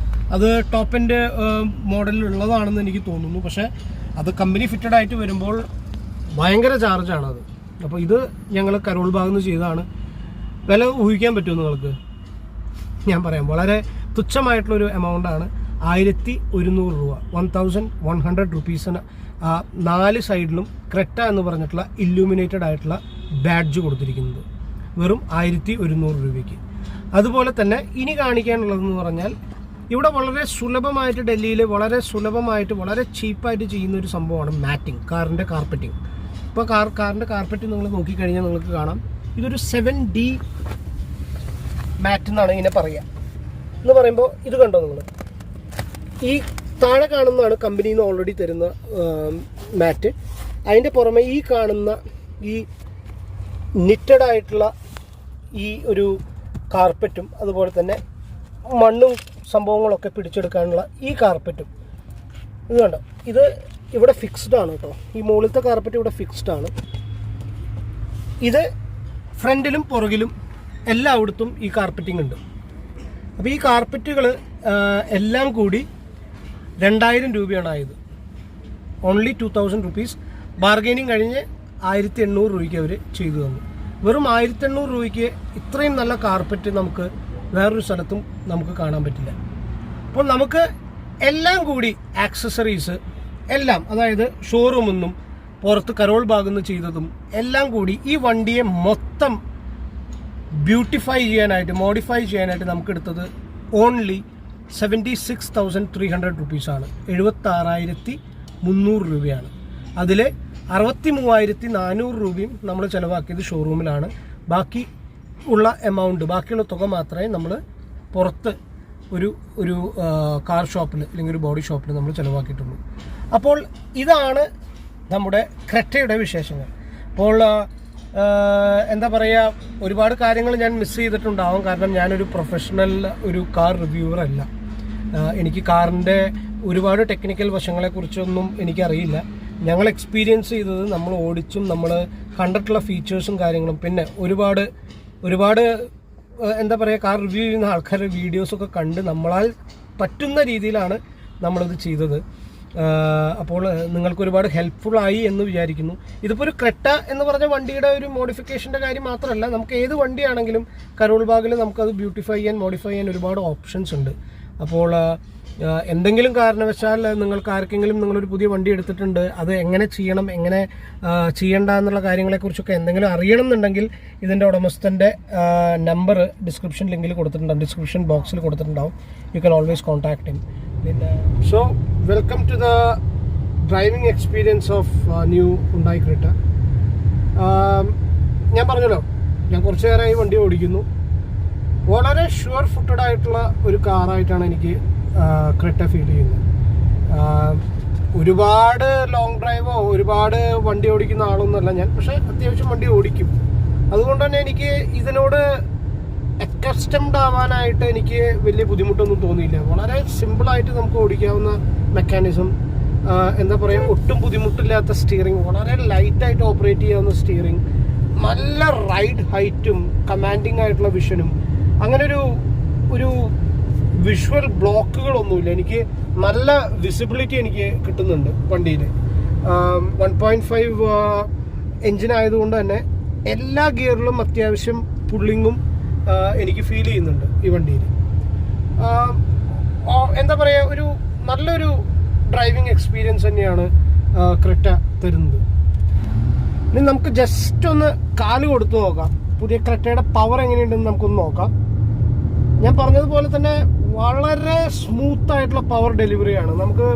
അത് ടോപ്പ് എൻഡ് മോഡലിലുള്ളതാണെന്ന് എനിക്ക് തോന്നുന്നു. പക്ഷേ അത് കമ്പനി ഫിറ്റഡ് ആയിട്ട് വരുമ്പോൾ ഭയങ്കര ചാർജാണ് അത്. അപ്പോൾ ഇത് ഞങ്ങൾ കരോൾ ബാഗിൽ നിന്ന് ചെയ്തതാണ്. വില ഊഹിക്കാൻ പറ്റുമോ നിങ്ങൾക്ക്? ഞാൻ പറയാം, വളരെ തുച്ഛമായിട്ടുള്ളൊരു എമൗണ്ടാണ്. 1,100 രൂപ, 1,100 റുപ്പീസിന് 4 സൈഡിലും ക്രെറ്റ എന്ന് പറഞ്ഞിട്ടുള്ള ഇല്ലുമിനേറ്റഡ് ആയിട്ടുള്ള ബാഡ്ജ് കൊടുത്തിരിക്കുന്നത് വെറും 1,100 രൂപയ്ക്ക്. അതുപോലെ തന്നെ ഇനി കാണിക്കാനുള്ളതെന്ന് പറഞ്ഞാൽ ഇവിടെ വളരെ സുലഭമായിട്ട് ഡൽഹിയിൽ വളരെ ചീപ്പായിട്ട് ചെയ്യുന്ന ഒരു സംഭവമാണ് മാറ്റിംഗ്, കാറിൻ്റെ കാർപ്പറ്റിംഗ്. ഇപ്പോൾ കാറിൻ്റെ കാർപ്പറ്റ് നിങ്ങൾ നോക്കിക്കഴിഞ്ഞാൽ നിങ്ങൾക്ക് കാണാം, ഇതൊരു 7D മാറ്റ് എന്നാണ് ഇതിനെ പറയുക. എന്ന് പറയുമ്പോൾ ഇത് കണ്ടോ നിങ്ങൾ, ഈ താഴെ കാണുന്നതാണ് കമ്പനിയിൽ നിന്ന് ഓൾറെഡി തരുന്ന മാറ്റ്. അതിൻ്റെ പുറമെ ഈ കാണുന്ന ഈ നിറ്റഡ് ആയിട്ടുള്ള ഈ ഒരു കാർപ്പറ്റും അതുപോലെ തന്നെ മണ്ണും സംഭവങ്ങളൊക്കെ പിടിച്ചെടുക്കാനുള്ള ഈ കാർപ്പറ്റും ഇത് കണ്ടോ, ഇത് ഇവിടെ ഫിക്സ്ഡ് ആണ് കേട്ടോ. ഈ മുകളിലത്തെ കാർപ്പറ്റ് ഇവിടെ ഫിക്സ്ഡ് ആണ്. ഇത് ഫ്രണ്ടിലും പുറകിലും എല്ലായിടത്തും ഈ കാർപ്പറ്റിംഗ് ഉണ്ട്. അപ്പോൾ ഈ കാർപ്പറ്റുകൾ എല്ലാം കൂടി 2000 രൂപയാണ് ആയത്. Only 2000 rupees. ബാർഗെയിനിങ് കഴിഞ്ഞ് 1800 രൂപയ്ക്ക് അവർ ചെയ്തു തന്നു. വെറും 1800 രൂപയ്ക്ക് ഇത്രയും നല്ല കാർപ്പറ്റ് നമുക്ക് വേറൊരു സ്ഥലത്തും നമുക്ക് കാണാൻ പറ്റില്ല. അപ്പോൾ നമുക്ക് എല്ലാം കൂടി ആക്സസറീസ് എല്ലാം, അതായത് ഷോറൂമിൽ നിന്നും പുറത്ത് കരോൾ ഭാഗത്ത് നിന്ന് ചെയ്തതും എല്ലാം കൂടി ഈ വണ്ടിയെ മൊത്തം ബ്യൂട്ടിഫൈ ചെയ്യാനായിട്ട്, മോഡിഫൈ ചെയ്യാനായിട്ട് നമുക്ക് എടുത്തത് ഓൺലി 76,300 റുപ്പീസാണ്. 76,300 രൂപയാണ്. അതിൽ 63,400 രൂപയും നമ്മൾ ചിലവാക്കിയത് ഷോറൂമിലാണ്. ബാക്കി ഉള്ള എമൗണ്ട്, ബാക്കിയുള്ള തുക മാത്രമേ നമ്മൾ പുറത്ത് ഒരു കാർ ഷോപ്പിൽ അല്ലെങ്കിൽ ഒരു ബോഡി ഷോപ്പിൽ നമ്മൾ ചിലവാക്കിയിട്ടുള്ളൂ. അപ്പോൾ ഇതാണ് നമ്മുടെ ക്രെറ്റയുടെ വിശേഷങ്ങൾ. അപ്പോൾ എന്താ പറയുക, ഒരുപാട് കാര്യങ്ങൾ ഞാൻ മിസ് ചെയ്തിട്ടുണ്ടാവും. കാരണം ഞാനൊരു പ്രൊഫഷണൽ ഒരു കാർ റിവ്യൂവർ അല്ല. എനിക്ക് കാറിൻ്റെ ഒരുപാട് ടെക്നിക്കൽ വശങ്ങളെക്കുറിച്ചൊന്നും എനിക്കറിയില്ല. ഞങ്ങൾ എക്സ്പീരിയൻസ് ചെയ്തത്, നമ്മൾ ഓടിച്ചും നമ്മൾ കണ്ടിട്ടുള്ള ഫീച്ചേഴ്സും കാര്യങ്ങളും, പിന്നെ ഒരുപാട് എന്താ പറയുക, കാർ റിവ്യൂ ചെയ്യുന്ന ആൾക്കാരുടെ വീഡിയോസൊക്കെ കണ്ട് നമ്മളാൽ പറ്റുന്ന രീതിയിലാണ് നമ്മളിത് ചെയ്തത്. അപ്പോൾ നിങ്ങൾക്ക് ഒരുപാട് ഹെൽപ്ഫുൾ ആയി എന്ന് വിചാരിക്കുന്നു. ഇതിപ്പോൾ ഒരു ക്രെറ്റ എന്ന് പറഞ്ഞ വണ്ടിയുടെ ഒരു മോഡിഫിക്കേഷൻ്റെ കാര്യം മാത്രമല്ല, നമുക്ക് ഏത് വണ്ടിയാണെങ്കിലും കരോൾ ബാഗിൽ നമുക്കത് ബ്യൂട്ടിഫൈ ചെയ്യാൻ, മോഡിഫൈ ചെയ്യാൻ ഒരുപാട് ഓപ്ഷൻസ് ഉണ്ട്. അപ്പോൾ എന്തെങ്കിലും കാരണവശാൽ നിങ്ങൾക്ക് ആർക്കെങ്കിലും നിങ്ങളൊരു പുതിയ വണ്ടി എടുത്തിട്ടുണ്ട്, അത് എങ്ങനെ ചെയ്യണം, എങ്ങനെ ചെയ്യണ്ട എന്നുള്ള കാര്യങ്ങളെക്കുറിച്ചൊക്കെ എന്തെങ്കിലും അറിയണം എന്നുണ്ടെങ്കിൽ ഇതിൻ്റെ ഉടമസ്ഥൻ്റെ നമ്പർ ഡിസ്ക്രിപ്ഷൻ ലിങ്കിൽ കൊടുത്തിട്ടുണ്ടാവും, ഡിസ്ക്രിപ്ഷൻ ബോക്സിൽ കൊടുത്തിട്ടുണ്ടാവും. You can always contact him. പിന്നെ so welcome to the driving experience of new Hyundai Creta. ഞാൻ പറഞ്ഞല്ലോ, ഞാൻ കുറച്ച് നേരമായി വണ്ടി ഓടിക്കുന്നു. വളരെ ഷുവർ ഫുട്ടഡ് ആയിട്ടുള്ള ഒരു കാറായിട്ടാണ് എനിക്ക് ക്രെറ്റ ഫീൽ ചെയ്യുന്നത്. ഒരുപാട് ലോങ് ഡ്രൈവോ ഒരുപാട് വണ്ടി ഓടിക്കുന്ന ആളൊന്നുമല്ല ഞാൻ, പക്ഷേ അത്യാവശ്യം വണ്ടി ഓടിക്കും. അതുകൊണ്ട് തന്നെ എനിക്ക് ഇതിനോട് അക്കസ്റ്റംഡ് ആവാനായിട്ട് എനിക്ക് വലിയ ബുദ്ധിമുട്ടൊന്നും തോന്നിയില്ല. വളരെ സിമ്പിളായിട്ട് നമുക്ക് ഓടിക്കാവുന്ന മെക്കാനിസം, എന്താ പറയുക, ഒട്ടും ബുദ്ധിമുട്ടില്ലാത്ത സ്റ്റിയറിംഗ്, വളരെ ലൈറ്റായിട്ട് ഓപ്പറേറ്റ് ചെയ്യാവുന്ന സ്റ്റിയറിംഗ്, നല്ല റൈഡ് ഹൈറ്റും കമാൻഡിങ് ആയിട്ടുള്ള വിഷനും, അങ്ങനെ ഒരു വിഷ്വൽ ബ്ലോക്കുകളൊന്നുമില്ല. എനിക്ക് നല്ല വിസിബിലിറ്റി എനിക്ക് കിട്ടുന്നുണ്ട് വണ്ടിയിൽ. 1.5 എഞ്ചിനായതുകൊണ്ട് തന്നെ എല്ലാ ഗിയറിലും അത്യാവശ്യം പുള്ളിങ്ങും എനിക്ക് ഫീൽ ചെയ്യുന്നുണ്ട് ഈ വണ്ടിയിൽ. എന്താ പറയുക, ഒരു നല്ലൊരു ഡ്രൈവിംഗ് എക്സ്പീരിയൻസ് തന്നെയാണ് ക്രെറ്റ തരുന്നത്. ഇനി നമുക്ക് ജസ്റ്റ് ഒന്ന് കാല് കൊടുത്തു നോക്കാം, പുതിയ ക്രെറ്റയുടെ പവർ എങ്ങനെയുണ്ടെന്ന് നമുക്കൊന്ന് നോക്കാം. ഞാൻ പറഞ്ഞതുപോലെ തന്നെ വളരെ സ്മൂത്ത് ആയിട്ടുള്ള പവർ ഡെലിവറിയാണ്. നമുക്ക്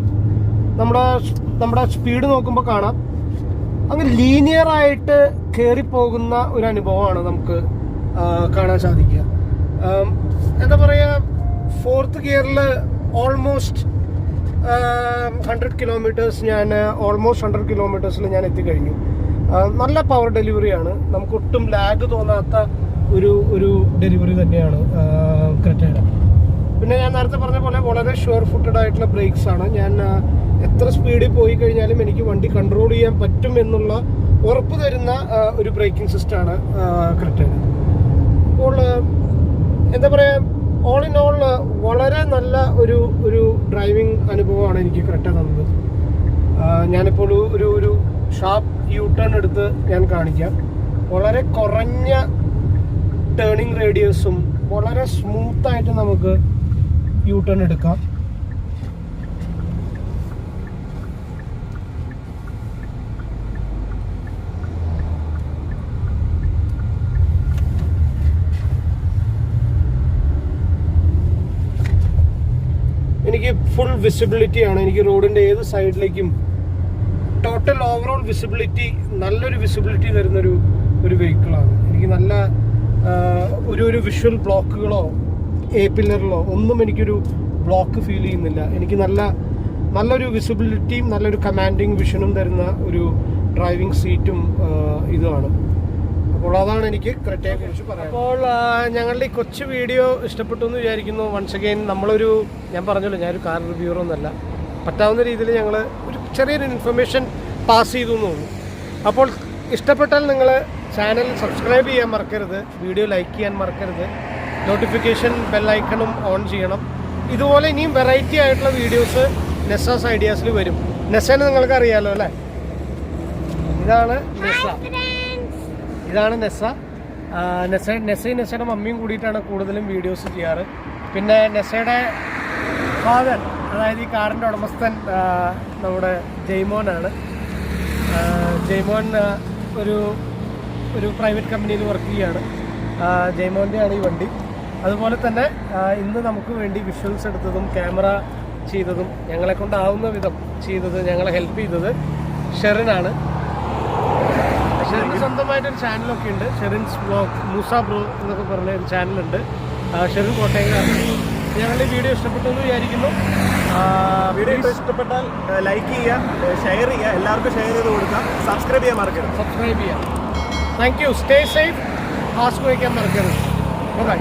നമ്മുടെ സ്പീഡ് നോക്കുമ്പോൾ കാണാം, അങ്ങ് ലീനിയർ ആയിട്ട് കയറിപ്പോകുന്ന ഒരു അനുഭവമാണ് നമുക്ക് കാണാൻ സാധിക്കുക. എന്താ പറയുക, 4th ഗിയറിൽ ഓൾമോസ്റ്റ് 100 കിലോമീറ്റേഴ്സ് ഓൾമോസ്റ്റ് 100 കിലോമീറ്റേഴ്സിൽ ഞാൻ എത്തിക്കഴിഞ്ഞു. നല്ല പവർ ഡെലിവറിയാണ്. നമുക്ക് ഒട്ടും ലാഗ് തോന്നാത്ത ഒരു ഡെലിവറി തന്നെയാണ് ക്രെറ്റയുടെ. പിന്നെ ഞാൻ നേരത്തെ പറഞ്ഞ പോലെ വളരെ ഷുവർ ഫുട്ടഡ് ആയിട്ടുള്ള ബ്രേക്സ് ആണ്. ഞാൻ എത്ര സ്പീഡിൽ പോയി കഴിഞ്ഞാലും എനിക്ക് വണ്ടി കൺട്രോൾ ചെയ്യാൻ പറ്റും എന്നുള്ള ഉറപ്പ് തരുന്ന ഒരു ബ്രേക്കിംഗ് സിസ്റ്റമാണ് ക്രെറ്റയുടെ. അപ്പോൾ എന്താ പറയുക, ഓൾ ഇൻ ഓൾ വളരെ നല്ല ഒരു ഡ്രൈവിംഗ് അനുഭവമാണ് എനിക്ക് ക്രെറ്റ തന്നത്. ഞാനിപ്പോൾ ഒരു ഷാർപ്പ് യു ടേൺ എടുത്ത് ഞാൻ കാണിക്കാം. വളരെ കുറഞ്ഞ ടേണിംഗ് റേഡിയസും വളരെ സ്മൂത്തായിട്ട് നമുക്ക് യു ടേൺ എടുക്കാം. എനിക്ക് ഫുൾ വിസിബിലിറ്റിയാണ്. എനിക്ക് റോഡിൻ്റെ ഏത് സൈഡിലേക്കും ടോട്ടൽ ഓവറോൾ വിസിബിലിറ്റി, നല്ലൊരു വിസിബിലിറ്റി തരുന്നൊരു വെഹിക്കിളാണ്. എനിക്ക് നല്ല ഒരു വിഷ്വൽ ബ്ലോക്കുകളോ എ പില്ലറിലോ ഒന്നും എനിക്കൊരു ബ്ലോക്ക് ഫീൽ ചെയ്യുന്നില്ല. എനിക്ക് നല്ലൊരു വിസിബിലിറ്റിയും നല്ലൊരു കമാൻഡിങ് വിഷനും തരുന്ന ഒരു ഡ്രൈവിംഗ് സീറ്റും ഇതുമാണ്. അപ്പോൾ അതാണ് എനിക്ക് ക്രെറ്റയെ കുറിച്ച് പറയാം. അപ്പോൾ ഞങ്ങളുടെ ഈ കൊച്ചു വീഡിയോ ഇഷ്ടപ്പെട്ടു എന്ന് വിചാരിക്കുന്നു. വൺസ് അഗെയിൻ ഞാൻ പറഞ്ഞല്ലോ, ഞാനൊരു കാർ റിവ്യൂവർ ഒന്നല്ല, പറ്റാവുന്ന രീതിയിൽ ഞങ്ങൾ ഒരു ചെറിയൊരു ഇൻഫർമേഷൻ പാസ് ചെയ്തു എന്ന് തോന്നുന്നു. അപ്പോൾ ഇഷ്ടപ്പെട്ടാൽ നിങ്ങൾ ചാനൽ സബ്സ്ക്രൈബ് ചെയ്യാൻ മറക്കരുത്, വീഡിയോ ലൈക്ക് ചെയ്യാൻ മറക്കരുത്, നോട്ടിഫിക്കേഷൻ ബെല്ലൈക്കണും ഓൺ ചെയ്യണം. ഇതുപോലെ ഇനിയും വെറൈറ്റി ആയിട്ടുള്ള വീഡിയോസ് നെസ്സാസ് ഐഡിയാസിൽ വരും. നെസ്സേനെ നിങ്ങൾക്ക് അറിയാമല്ലോ അല്ലേ? ഇതാണ് നെസ്സയുടെ മമ്മിയും കൂടിയിട്ടാണ് കൂടുതലും വീഡിയോസ് ചെയ്യാറ്. പിന്നെ നെസ്സയുടെ ഫാദർ, അതായത് ഈ കാറിൻ്റെ ഉടമസ്ഥൻ നമ്മുടെ ജയ്മോനാണ്. ജയ്മോൻ ഒരു പ്രൈവറ്റ് കമ്പനിയിൽ വർക്ക് ചെയ്യുകയാണ്. ജയ്മോൻ്റെയാണ് ഈ വണ്ടി. അതുപോലെ തന്നെ ഇന്ന് നമുക്ക് വേണ്ടി വിഷ്വൽസ് എടുത്തതും ക്യാമറ ചെയ്തതും ഞങ്ങളെ കൊണ്ടാവുന്ന വിധം ചെയ്തത്, ഞങ്ങളെ ഹെൽപ്പ് ചെയ്തത് ഷെറിനാണ്. ഷെറിന് സ്വന്തമായിട്ടൊരു ചാനലൊക്കെ ഉണ്ട്, ഷെറിൻസ് വ്ലോഗ്, മൂസ ബ്രോ എന്നൊക്കെ പറഞ്ഞ ഒരു ചാനലുണ്ട്. ഷെറിൻ കോട്ടയംകാരാണ്. ഞങ്ങളുടെ വീഡിയോ ഇഷ്ടപ്പെട്ടു എന്ന് വിചാരിക്കുന്നു. വീഡിയോ ഇഷ്ടപ്പെട്ടാൽ ലൈക്ക് ചെയ്യുക, ഷെയർ ചെയ്യുക, എല്ലാവർക്കും ഷെയർ ചെയ്ത് കൊടുക്കുക, സബ്സ്ക്രൈബ് ചെയ്യാൻ മറക്കരുത്. Thank you. Stay safe. Ask വയ്ക്കാൻ മറക്കരുത്. ബൈ.